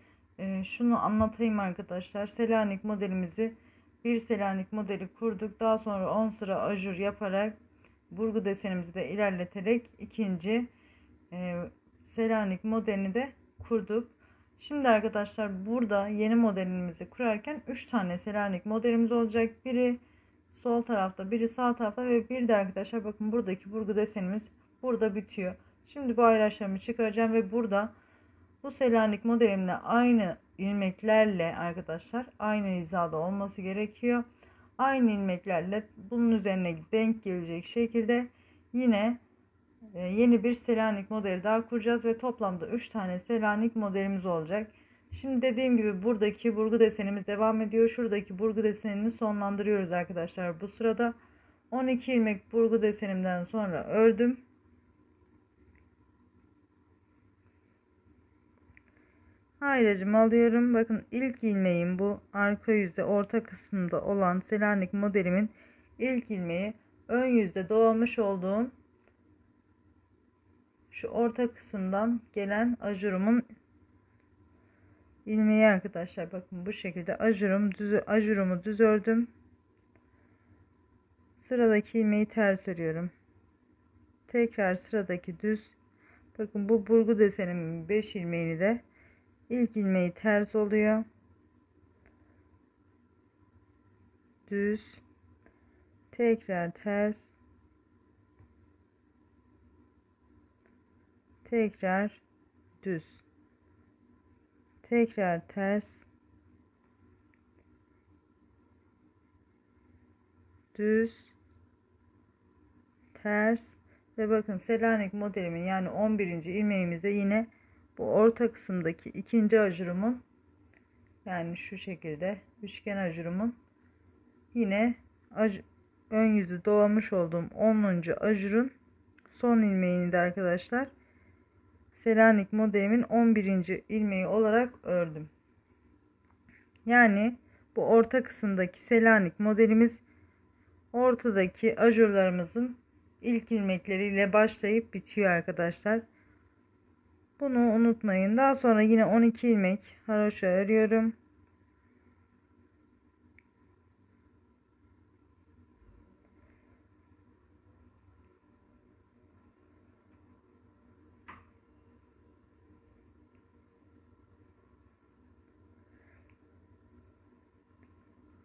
Şunu anlatayım arkadaşlar. Selanik modelimizi, bir Selanik modeli kurduk. Daha sonra 10 sıra ajur yaparak burgu desenimizi de ilerleterek ikinci Selanik modelini de kurduk. Şimdi arkadaşlar, burada yeni modelimizi kurarken 3 tane Selanik modelimiz olacak. Biri sol tarafta, biri sağ tarafta ve bir de arkadaşlar bakın, buradaki burgu desenimiz burada bitiyor. Şimdi bu ayraçlarımı çıkaracağım ve burada bu Selanik modelimle aynı ilmeklerle arkadaşlar, aynı hizada olması gerekiyor. Aynı ilmeklerle bunun üzerine denk gelecek şekilde yine yeni bir Selanik modeli daha kuracağız ve toplamda 3 tane Selanik modelimiz olacak. Şimdi dediğim gibi buradaki burgu desenimiz devam ediyor. Şuradaki burgu desenini sonlandırıyoruz arkadaşlar. Bu sırada 12 ilmek burgu desenimden sonra ördüm. Ayracımı alıyorum. Bakın, ilk ilmeğim bu. Arka yüzde orta kısmında olan Selanik modelimin ilk ilmeği. Ön yüzde dolamış olduğum şu orta kısımdan gelen ajurumun ilmeği arkadaşlar. Bakın, bu şekilde ajurumu düz ördüm. Sıradaki ilmeği ters örüyorum. Tekrar sıradaki düz. Bakın, bu burgu desenimin 5 ilmeğini de ilk ilmeği ters oluyor. Düz. Tekrar ters. Tekrar düz. Tekrar ters. Düz. Ters. Ve bakın, Selanik modelimin yani 11. ilmeğimizde yine bu orta kısımdaki ikinci ajurumun, yani şu şekilde üçgen ajurumun yine ön yüzü dolamış olduğum 10. ajurun son ilmeğini de arkadaşlar Selanik modelimin 11. ilmeği olarak ördüm. Yani bu orta kısımdaki Selanik modelimiz ortadaki ajurlarımızın ilk ilmekleriyle başlayıp bitiyor arkadaşlar. Bunu unutmayın. Daha sonra yine 12 ilmek haroşa örüyorum.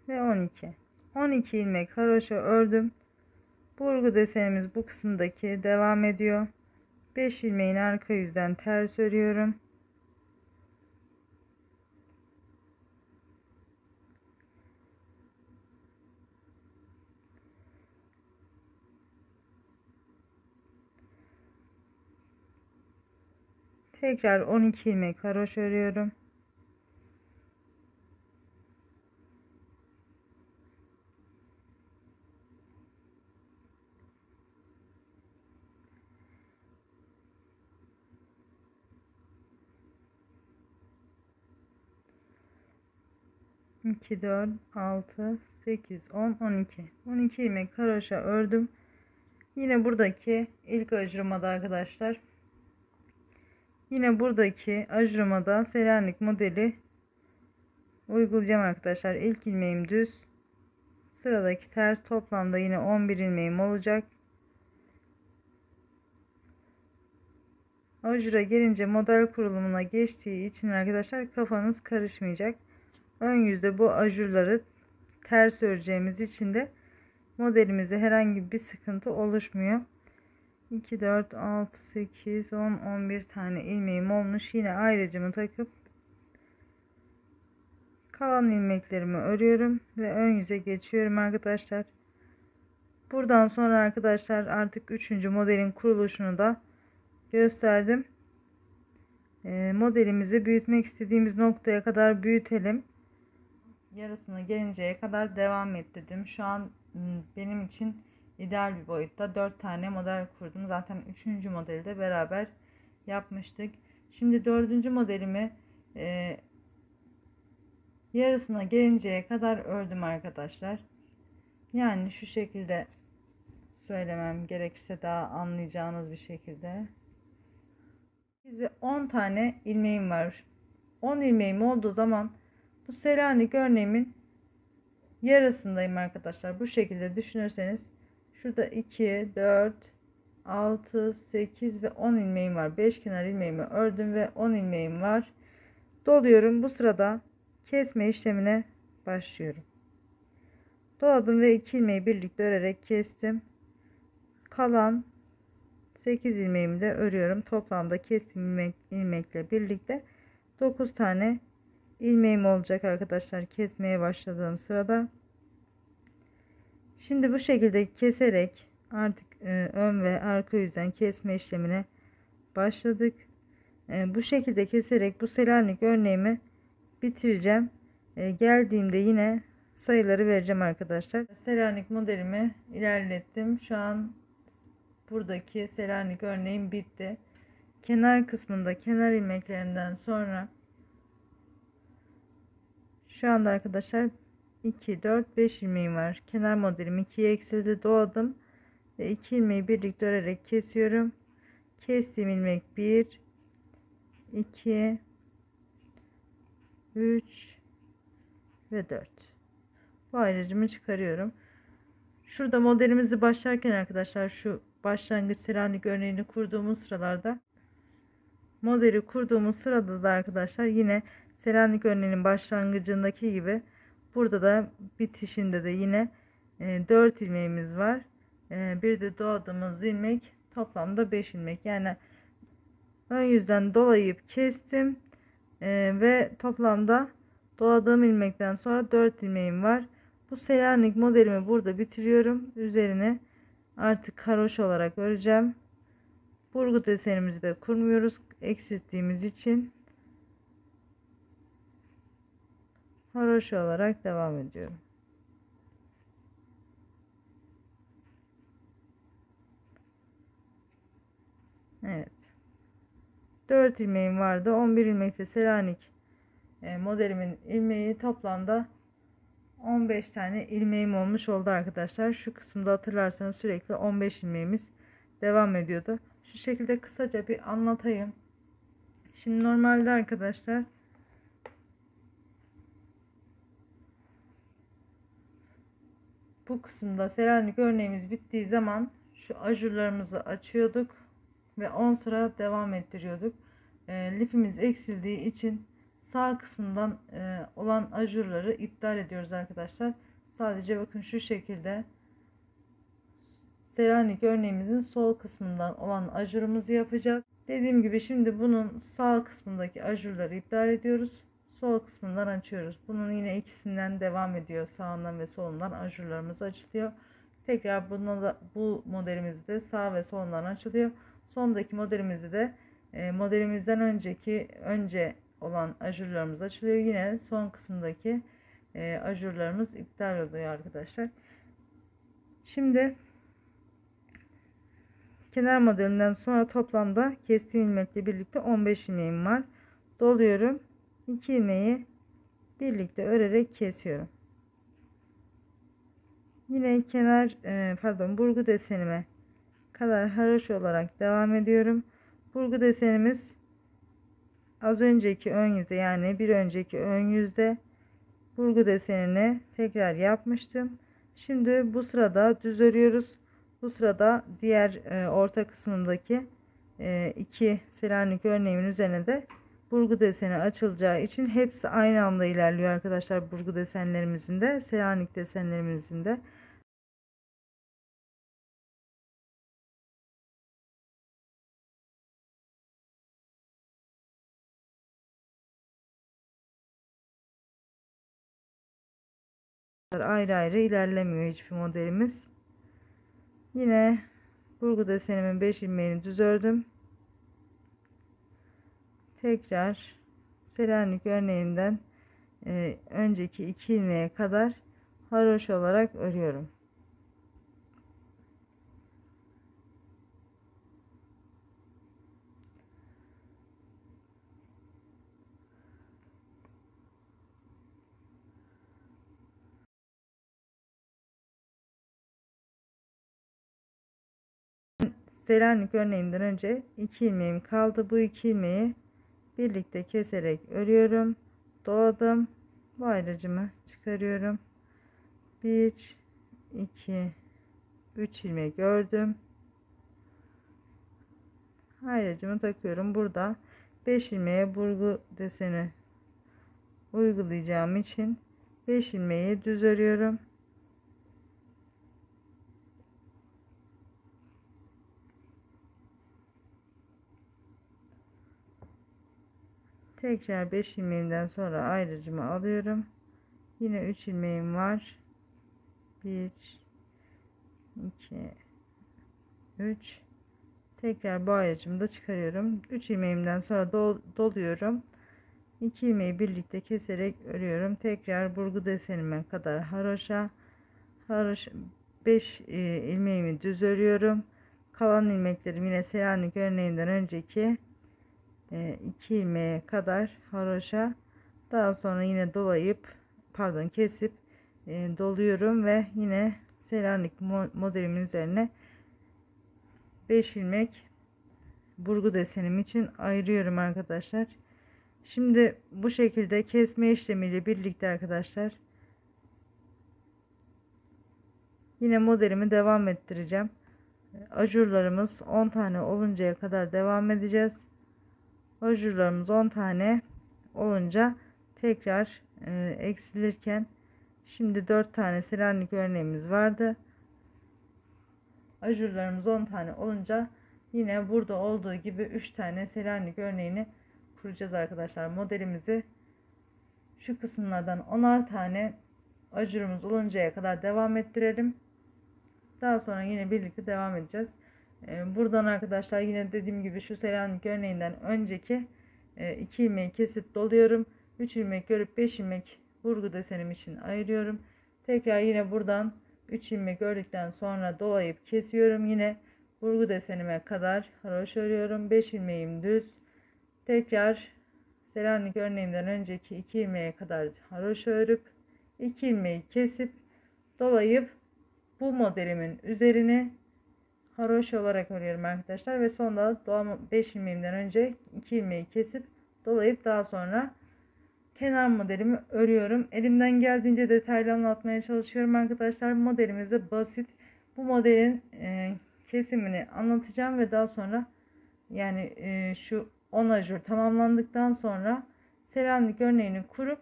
Ve 12 ilmek haroşa ördüm. Burgu desenimiz bu kısımdaki devam ediyor. 5 ilmeğin arka yüzden ters örüyorum. Tekrar 12 ilmek haroşa örüyorum. 2, 4, 6, 8, 10, 12. 12 ilmek haroşa ördüm. Yine buradaki ilk ajurumada arkadaşlar. Yine buradaki ajurumada Selanik modeli uygulayacağım arkadaşlar. İlk ilmeğim düz. Sıradaki ters, toplamda yine 11 ilmeğim olacak. Ajura gelince model kurulumuna geçtiği için arkadaşlar kafanız karışmayacak. Ön yüzde bu ajurları ters öreceğimiz için de modelimizde herhangi bir sıkıntı oluşmuyor. 2, 4, 6, 8, 10, 11 tane ilmeğim olmuş. Yine ayrıcımı takıp kalan ilmeklerimi örüyorum ve ön yüze geçiyorum arkadaşlar. Buradan sonra arkadaşlar artık 3. modelin kuruluşunu da gösterdim. Modelimizi büyütmek istediğimiz noktaya kadar büyütelim. Yarısına gelinceye kadar devam et dedim. Şu an benim için ideal bir boyutta 4 tane model kurdum. Zaten 3. modeli de beraber yapmıştık. Şimdi 4. modelimi yarısına gelinceye kadar ördüm arkadaşlar. Yani şu şekilde söylemem gerekirse daha anlayacağınız bir şekilde. 8 ve 10 tane ilmeğim var. 10 ilmeğim olduğu zaman bu Selanik örneğimin yarısındayım arkadaşlar. Bu şekilde düşünürseniz şurada 2, 4, 6, 8 ve 10 ilmeğim var. 5 kenar ilmeğimi ördüm ve 10 ilmeğim var. Doluyorum. Bu sırada kesme işlemine başlıyorum. Doladım ve 2 ilmeği birlikte örerek kestim. Kalan 8 ilmeğimi de örüyorum. Toplamda kestiğim ilmekle birlikte 9 tane ilmeğim olacak arkadaşlar kesmeye başladığım sırada. Şimdi bu şekilde keserek artık ön ve arka yüzden kesme işlemine başladık. Bu şekilde keserek bu Selanik örneğimi bitireceğim. Geldiğimde yine sayıları vereceğim arkadaşlar. Selanik modelimi ilerlettim. Şu an buradaki Selanik örneğim bitti. Kenar kısmında kenar ilmeklerinden sonra şu anda arkadaşlar 2, 4, 5 ilmeğim var. Kenar modelim 2'ye eksildi. Doladım ve 2 ilmeği birlikte örerek kesiyorum. Kestiğim ilmek 1, 2, 3 ve 4. Bu ayrıcımı çıkarıyorum. Şurada modelimizi başlarken arkadaşlar şu başlangıç Selanik örneğini kurduğumuz sıralarda modeli kurduğumuz sırada da arkadaşlar yine Selanik örneğinin başlangıcındaki gibi burada da bitişinde de yine 4 ilmeğimiz var. Bir de doladığımız ilmek toplamda 5 ilmek. Yani ön yüzden dolayıp kestim ve toplamda doladığım ilmekten sonra 4 ilmeğim var. Bu Selanik modelimi burada bitiriyorum. Üzerine artık haroşa olarak öreceğim. Burgu desenimizi de kurmuyoruz eksilttiğimiz için. Haroşa olarak devam ediyorum. Evet. 4 ilmeğim vardı. 11 ilmekte Selanik modelimin ilmeği toplamda 15 tane ilmeğim olmuş oldu arkadaşlar. Şu kısımda hatırlarsanız sürekli 15 ilmeğimiz devam ediyordu. Şu şekilde kısaca bir anlatayım. Şimdi normalde arkadaşlar bu kısımda Selanik örneğimiz bittiği zaman şu ajurlarımızı açıyorduk ve 10 sıra devam ettiriyorduk. Lifimiz eksildiği için sağ kısmından olan ajurları iptal ediyoruz arkadaşlar. Sadece bakın şu şekilde Selanik örneğimizin sol kısmından olan ajurumuzu yapacağız. Dediğim gibi şimdi bunun sağ kısmındaki ajurları iptal ediyoruz. Sol kısmından açıyoruz. Bunun yine ikisinden devam ediyor. Sağından ve solundan ajurlarımız açılıyor. Tekrar bu modelimizde de sağ ve solundan açılıyor. Sondaki modelimizde de modelimizden önce olan ajurlarımız açılıyor. Yine son kısımdaki ajurlarımız iptal oluyor arkadaşlar. Şimdi kenar modelimden sonra toplamda kestiğim ilmekle birlikte 15 ilmeğim var. Doluyorum. 2 ilmeği birlikte örerek kesiyorum. Yine kenar burgu desenime kadar haroşa olarak devam ediyorum. Burgu desenimiz az önceki ön yüzde, yani bir önceki ön yüzde burgu desenini tekrar yapmıştım. Şimdi bu sırada düz örüyoruz. Bu sırada diğer orta kısmındaki iki Selanik örneğimin üzerine de burgu deseni açılacağı için hepsi aynı anda ilerliyor arkadaşlar. Burgu desenlerimizin de Selanik desenlerimizin de. Ayrı ayrı ilerlemiyor hiçbir modelimiz. Yine burgu desenimin 5 ilmeğini düz ördüm. Tekrar Selanik örneğimden önceki 2 ilmeğe kadar haroşa olarak örüyorum. Selanik örneğimden önce 2 ilmeğim kaldı. Bu 2 ilmeği birlikte keserek örüyorum. Doladım. Bu ayracımı çıkarıyorum. 1 2 3 ilmek ördüm. Ayracımı takıyorum. Burada 5 ilmeğe burgu deseni uygulayacağım için 5 ilmeği düz örüyorum. Tekrar 5 ilmeğimden sonra ayracımı alıyorum. Yine 3 ilmeğim var. 1 2 3. Tekrar bu ayracımı da çıkarıyorum. 3 ilmeğimden sonra doluyorum. 2 ilmeği birlikte keserek örüyorum. Tekrar burgu desenime kadar haroşa 5 ilmeğimi düz örüyorum. Kalan ilmeklerim yine Selanik örneğinden önceki 2 ilmeğe kadar haroşa, daha sonra yine kesip doluyorum ve yine Selanik modelimin üzerine 5 ilmek burgu desenim için ayırıyorum arkadaşlar. Şimdi bu şekilde kesme işlemiyle birlikte arkadaşlar yine modelimi devam ettireceğim. Ajurlarımız 10 tane oluncaya kadar devam edeceğiz. Ajurlarımız 10 tane olunca tekrar eksilirken, şimdi 4 tane Selanik örneğimiz vardı. Ajurlarımız 10 tane olunca yine burada olduğu gibi 3 tane Selanik örneğini kuracağız arkadaşlar. Modelimizi şu kısımlardan 10'ar tane ajurumuz oluncaya kadar devam ettirelim. Daha sonra yine birlikte devam edeceğiz. Buradan arkadaşlar yine dediğim gibi şu Selanik örneğinden önceki 2 ilmeği kesip doluyorum. 3 ilmek örüp 5 ilmek burgu desenim için ayırıyorum. Tekrar yine buradan 3 ilmek ördükten sonra dolayıp kesiyorum. Yine burgu desenime kadar haroşa örüyorum. 5 ilmeğim düz. Tekrar Selanik örneğimden önceki 2 ilmeğe kadar haroşa örüp 2 ilmeği kesip dolayıp bu modelimin üzerine haroşa olarak örüyorum arkadaşlar ve sonunda 5 ilmeğimden önce 2 ilmeği kesip dolayıp daha sonra kenar modelimi örüyorum. Elimden geldiğince detaylı anlatmaya çalışıyorum arkadaşlar. Modelimiz de basit. Bu modelin kesimini anlatacağım ve daha sonra yani şu 10 ajur tamamlandıktan sonra Selanik örneğini kurup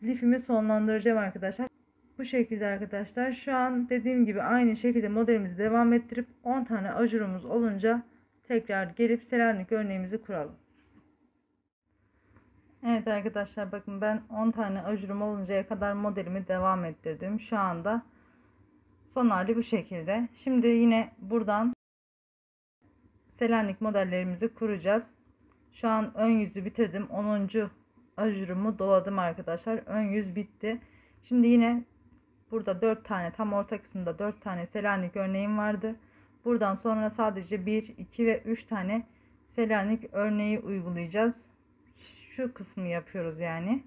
lifimi sonlandıracağım arkadaşlar. Bu şekilde arkadaşlar, şu an dediğim gibi aynı şekilde modelimizi devam ettirip 10 tane ajurumuz olunca tekrar gelip Selanik örneğimizi kuralım. Evet arkadaşlar, bakın ben 10 tane ajurum oluncaya kadar modelimi devam ettirdim. Şu anda son hali bu şekilde. Şimdi yine buradan Selanik modellerimizi kuracağız. Şu an ön yüzü bitirdim. 10. ajurumu doladım arkadaşlar. Ön yüz bitti. Şimdi yine burada 4 tane, tam orta kısımda 4 tane Selanik örneğim vardı. Buradan sonra sadece 1, 2 ve 3 tane Selanik örneği uygulayacağız. şu kısmı yapıyoruz yani.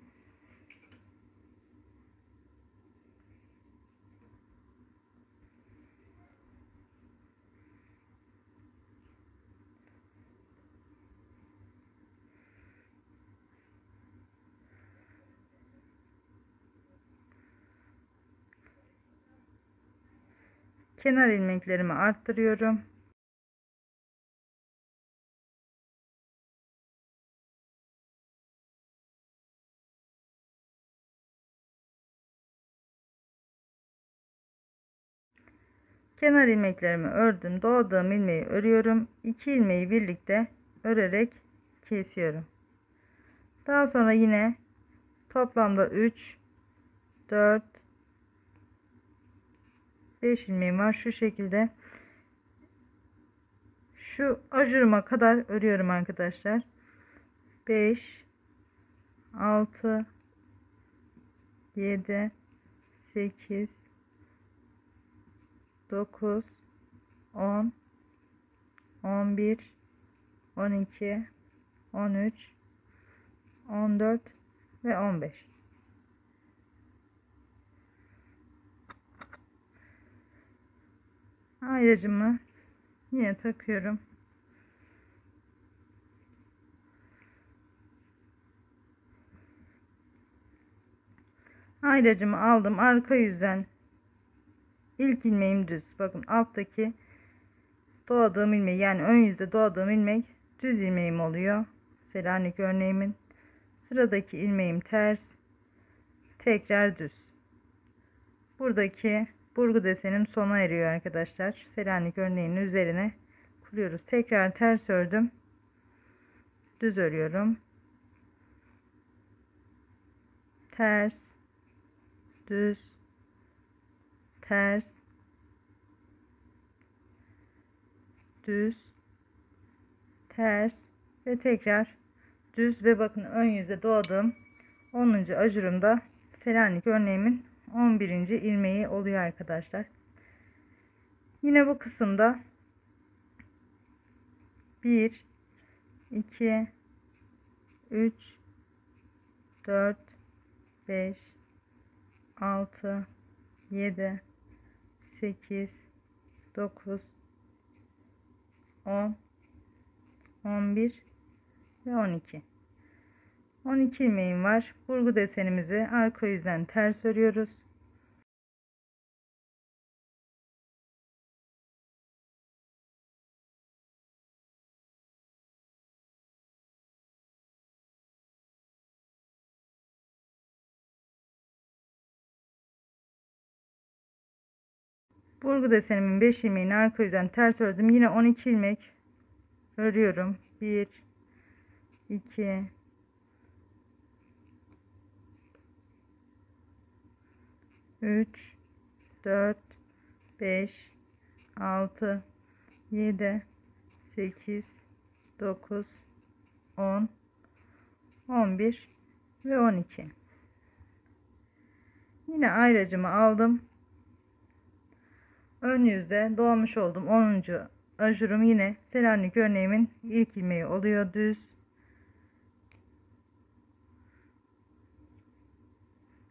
Kenar ilmeklerimi arttırıyorum. Kenar ilmeklerimi ördüm. Doladığım ilmeği örüyorum. 2 ilmeği birlikte örerek kesiyorum. Daha sonra yine toplamda 3, 4, 5 ilmeğim var. Şu şekilde şu ajuruma kadar örüyorum arkadaşlar. 5, 6, 7, 8, 9, 10, 11, 12, 13, 14 ve 15. Ayracımı yine takıyorum. Ayracımı aldım. Arka yüzden ilk ilmeğim düz. Bakın alttaki doladığım ilmeği, yani ön yüzde doladığım ilmek düz ilmeğim oluyor. Selanik örneğimin. Sıradaki ilmeğim ters. Tekrar düz. Buradaki burgu desenim sona eriyor arkadaşlar. Selanik örneğinin üzerine kuruyoruz. Tekrar ters ördüm. Düz örüyorum. Ters, düz, ters, düz, ters ve tekrar düz ve bakın ön yüze doladığım 10. ajurumda Selanik örneğimin 11. ilmeği oluyor arkadaşlar. Yine bu kısımda 1, 2, 3, 4, 5, 6, 7, 8, 9, 10, 11 ve 12. 12 ilmeğim var. Burgu desenimizi arka yüzden ters örüyoruz. Burgu desenimin 5 ilmeğini arka yüzden ters ördüm. Yine 12 ilmek örüyorum. 1, 2, 3, 4, 5, 6, 7, 8, 9, 10, 11 ve 12. Yine ayracımı aldım. Ön yüzde dolamış oldum 10. ajurum yine Selanik örneğimin ilk ilmeği oluyor. Düz,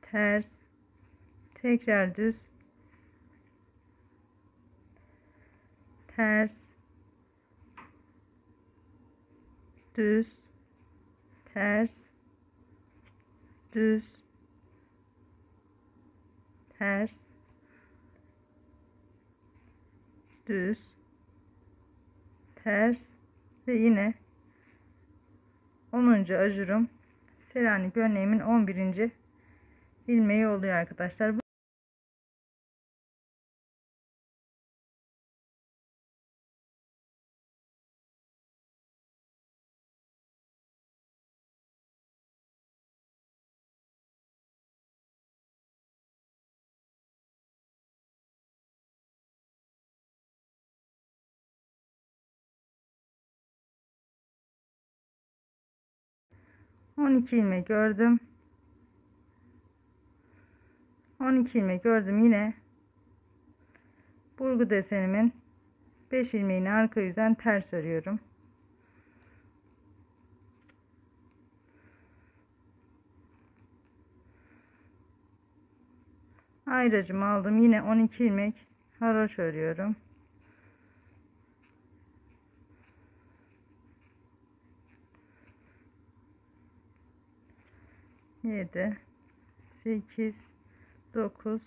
ters, tekrar düz, ters, düz, ters, düz, ters, düz, ters ve yine 10. ajurum Selanik örneğimin 11. ilmeği oluyor arkadaşlar. 12 ilmek ördüm. 12 ilmek ördüm. Yine burgu desenimin 5 ilmeğini arka yüzden ters örüyorum. Ayracımı aldım. Yine 12 ilmek haroşa örüyorum. Yedi, 8, 9,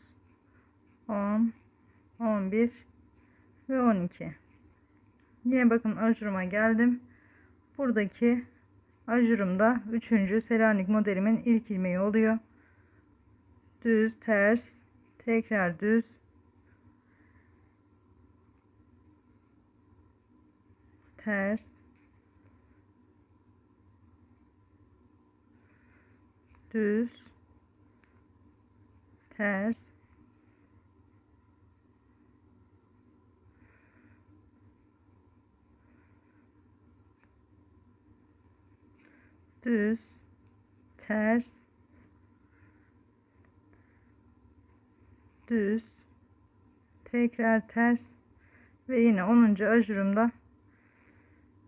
10, 11 ve 12. Yine bakın ajuruma geldim. Buradaki ajurumda 3. Selanik modelimin ilk ilmeği oluyor. Düz, ters, tekrar düz, ters, düz, ters, düz, ters, düz, tekrar ters ve yine 10. ajurumda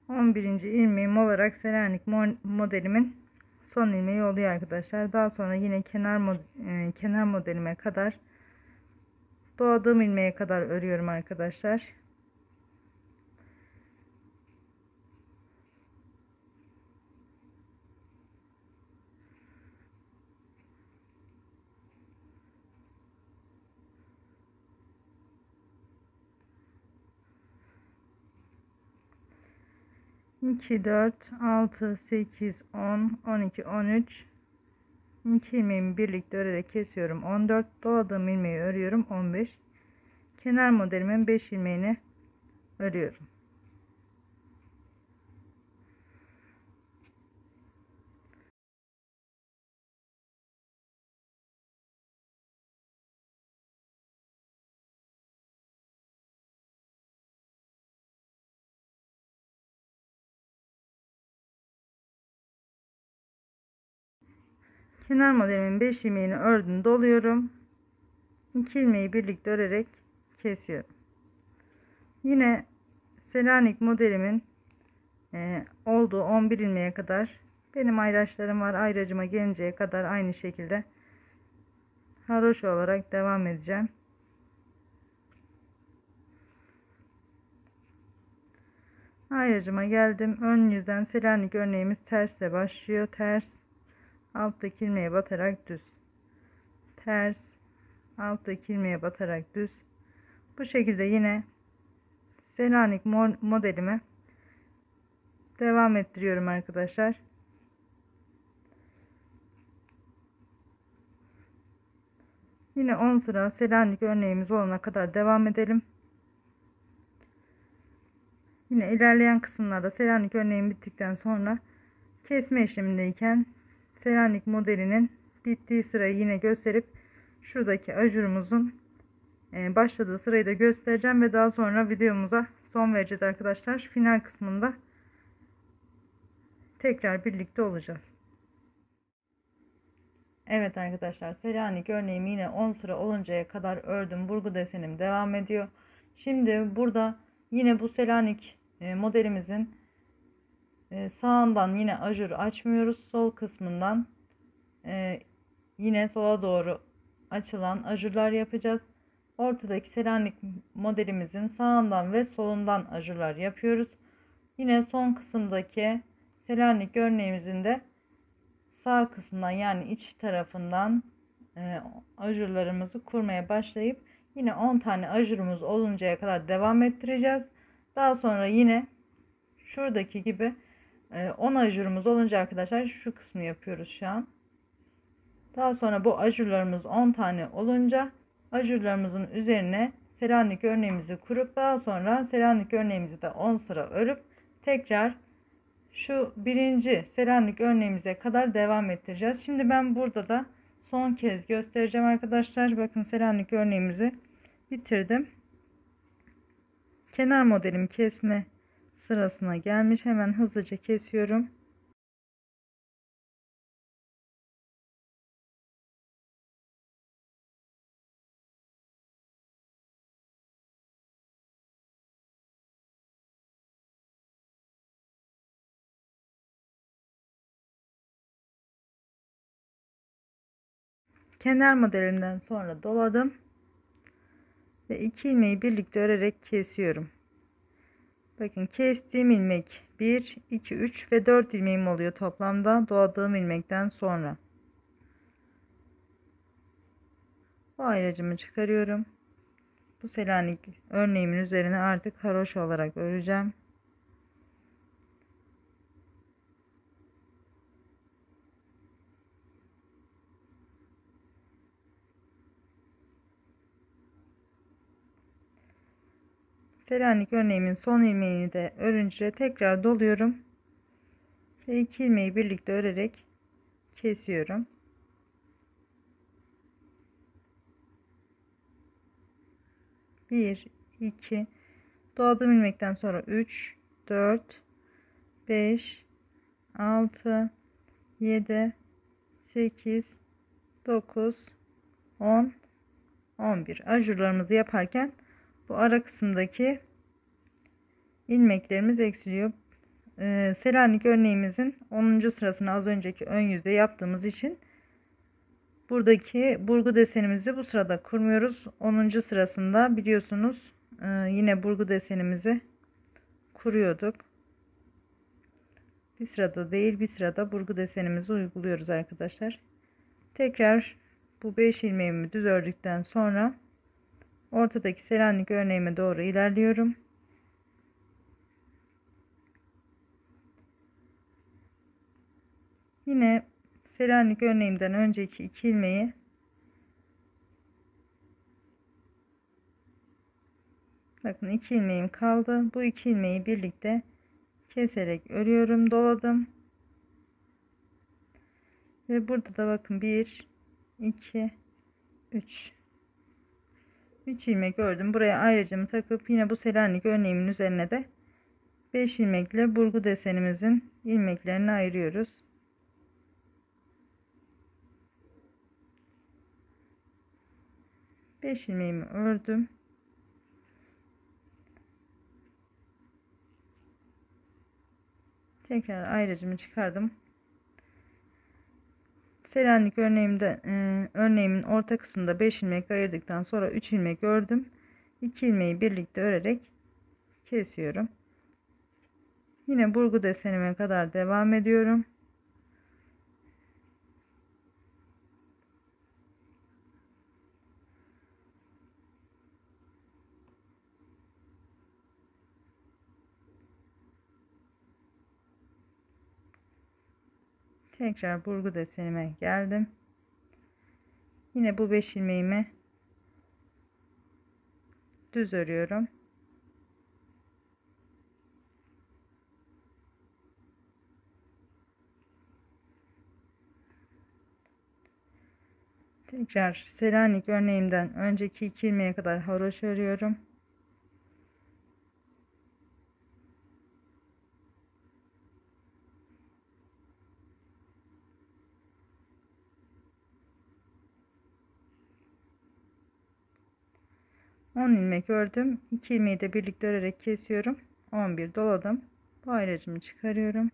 11. ilmeğim olarak Selanik modelimin son ilmeği oluyor arkadaşlar. Daha sonra yine kenar modelime kadar doladığım ilmeğe kadar örüyorum arkadaşlar. İki, 4, 6, 8, 10, 12, 13. 2 ilmeğimi birlikte örerek kesiyorum. 14. Doladığım ilmeği örüyorum. 15. Kenar modelimin 5 ilmeğini örüyorum. Kenar modelimin 5 ilmeğini ördüm, doluyorum. 2 ilmeği birlikte örerek kesiyorum. Yine Selanik modelimin olduğu 11 ilmeğe kadar benim ayraçlarım var. Ayracıma gelinceye kadar aynı şekilde haroşa olarak devam edeceğim. Ayracıma geldim. Ön yüzden Selanik örneğimiz tersle başlıyor. Ters, alttaki ilmeğe batarak düz, ters, alttaki ilmeğe batarak düz. Bu şekilde yine Selanik modelimi devam ettiriyorum arkadaşlar. Yine 10 sıra Selanik örneğimiz olana kadar devam edelim. Yine ilerleyen kısımlarda Selanik örneğim bittikten sonra kesme işlemindeyken Selanik modelinin bittiği sırayı yine gösterip şuradaki ajurumuzun başladığı sırayı da göstereceğim ve daha sonra videomuza son vereceğiz arkadaşlar. Final kısmında tekrar birlikte olacağız. Evet arkadaşlar, Selanik örneğimi yine 10 sıra oluncaya kadar ördüm. Burgu desenim devam ediyor. Şimdi burada yine bu Selanik modelimizin sağından yine ajur açmıyoruz. Sol kısmından yine sola doğru açılan ajurlar yapacağız. Ortadaki Selanik modelimizin sağından ve solundan ajurlar yapıyoruz. Yine son kısımdaki Selanik örneğimizin de sağ kısmından yani iç tarafından ajurlarımızı kurmaya başlayıp yine 10 tane ajurumuz oluncaya kadar devam ettireceğiz. Daha sonra yine şuradaki gibi 10 ajurumuz olunca arkadaşlar şu kısmı yapıyoruz şu an. Daha sonra bu ajurlarımız 10 tane olunca ajurlarımızın üzerine Selanik örneğimizi kurup daha sonra Selanik örneğimizi de 10 sıra örüp tekrar şu birinci Selanik örneğimize kadar devam ettireceğiz. Şimdi ben burada da son kez göstereceğim arkadaşlar. Bakın Selanik örneğimizi bitirdim. Kenar modelim kesme sırasına gelmiş. Hemen hızlıca kesiyorum. Kenar modelimden sonra doladım. Ve 2 ilmeği birlikte örerek kesiyorum. Bakın kestiğim ilmek 1, 2, 3 ve 4 ilmeğim oluyor toplamda doladığım ilmekten sonra. Bu ayracımı çıkarıyorum. Bu Selanik örneğimin üzerine artık haroşa olarak öreceğim. Selanik örneğimin son ilmeğini de örünce tekrar doluyorum ve 2 ilmeği birlikte örerek kesiyorum. 1, 2, doladığım ilmekten sonra 3, 4, 5, 6, 7, 8, 9, 10, 11. Ajurlarımızı yaparken bu ara kısımdaki ilmeklerimiz eksiliyor. Selanik örneğimizin 10. sırasını az önceki ön yüzde yaptığımız için buradaki burgu desenimizi bu sırada kurmuyoruz. 10. sırasında biliyorsunuz yine burgu desenimizi kuruyorduk. Bir sırada değil, bir sırada burgu desenimizi uyguluyoruz arkadaşlar. Tekrar bu 5 ilmeğimi düz ördükten sonra ortadaki Selanik örneğime doğru ilerliyorum. Yine Selanik örneğimden önceki 2 ilmeği bakın 2 ilmeğim kaldı. Bu 2 ilmeği birlikte keserek örüyorum, doladım. Ve burada da bakın 1, 2, 3 ilmek ördüm. Buraya ayrıcımı takıp yine bu Selanik örneğimin üzerine de 5 ilmekle burgu desenimizin ilmeklerini ayırıyoruz. Beş ilmeğimi ördüm. Tekrar ayrıcımı çıkardım. Selanik örneğimde örneğimin orta kısmında 5 ilmek ayırdıktan sonra 3 ilmek ördüm. 2 ilmeği birlikte örerek kesiyorum. Yine burgu desenime kadar devam ediyorum. Tekrar burgu desenime geldim. Yine bu 5 ilmeğimi düz örüyorum. Tekrar Selanik örneğimden önceki 2 ilmeğe kadar haroşa örüyorum. On ilmek ördüm. 2 ilmeği de birlikte örerek kesiyorum. 11 doladım. Bu ayracımı çıkarıyorum.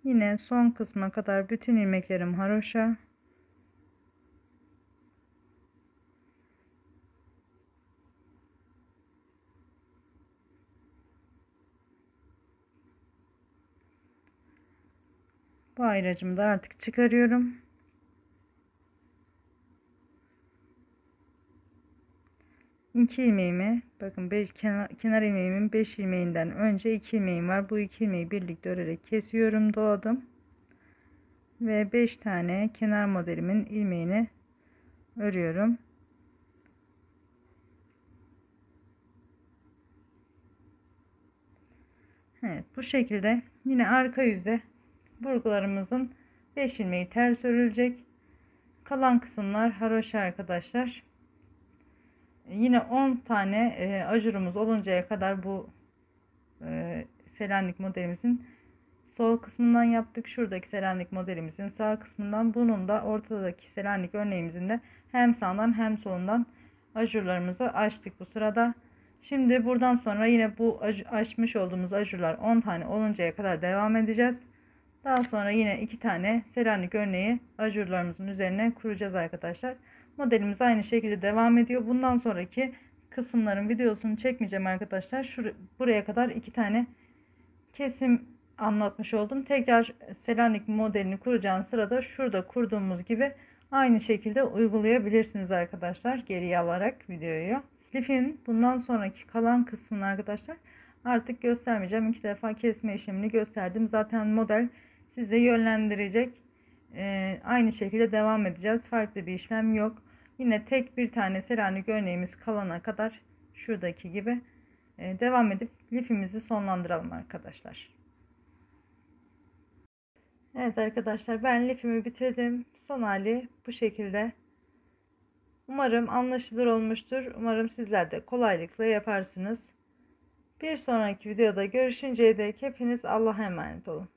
Yine son kısma kadar bütün ilmeklerim haroşa. Bu ayracımı da artık çıkarıyorum. İki ilmeğimi bakın kenar ilmeğimin 5 ilmeğinden önce 2 ilmeğim var. Bu 2 ilmeği birlikte örerek kesiyorum, doladım. Ve 5 tane kenar modelimin ilmeğini örüyorum. Evet, bu şekilde yine arka yüzde burgularımızın 5 ilmeği ters örülecek. Kalan kısımlar haroşa arkadaşlar. Yine 10 tane ajurumuz oluncaya kadar bu Selanik modelimizin sol kısmından yaptık. Şuradaki Selanik modelimizin sağ kısmından, bunun da ortadaki Selanik örneğimizin de hem sağdan hem solundan ajurlarımızı açtık bu sırada. Şimdi buradan sonra yine bu açmış olduğumuz ajurlar 10 tane oluncaya kadar devam edeceğiz. Daha sonra yine 2 tane Selanik örneği ajurlarımızın üzerine kuracağız arkadaşlar. Modelimiz aynı şekilde devam ediyor. Bundan sonraki kısımların videosunu çekmeyeceğim arkadaşlar. Buraya kadar 2 tane kesim anlatmış oldum. Tekrar Selanik modelini kuracağınız sırada şurada kurduğumuz gibi aynı şekilde uygulayabilirsiniz arkadaşlar. Geriye alarak videoyu. Lifin bundan sonraki kalan kısmını arkadaşlar artık göstermeyeceğim. 2 defa kesme işlemini gösterdim. Zaten model size yönlendirecek. Aynı şekilde devam edeceğiz. Farklı bir işlem yok. Yine tek bir tane Selanik örneğimiz kalana kadar şuradaki gibi devam edip lifimizi sonlandıralım arkadaşlar. Evet arkadaşlar, ben lifimi bitirdim. Son hali bu şekilde. Umarım anlaşılır olmuştur. Umarım sizler de kolaylıkla yaparsınız. Bir sonraki videoda görüşünceye dek hepiniz Allah'a emanet olun.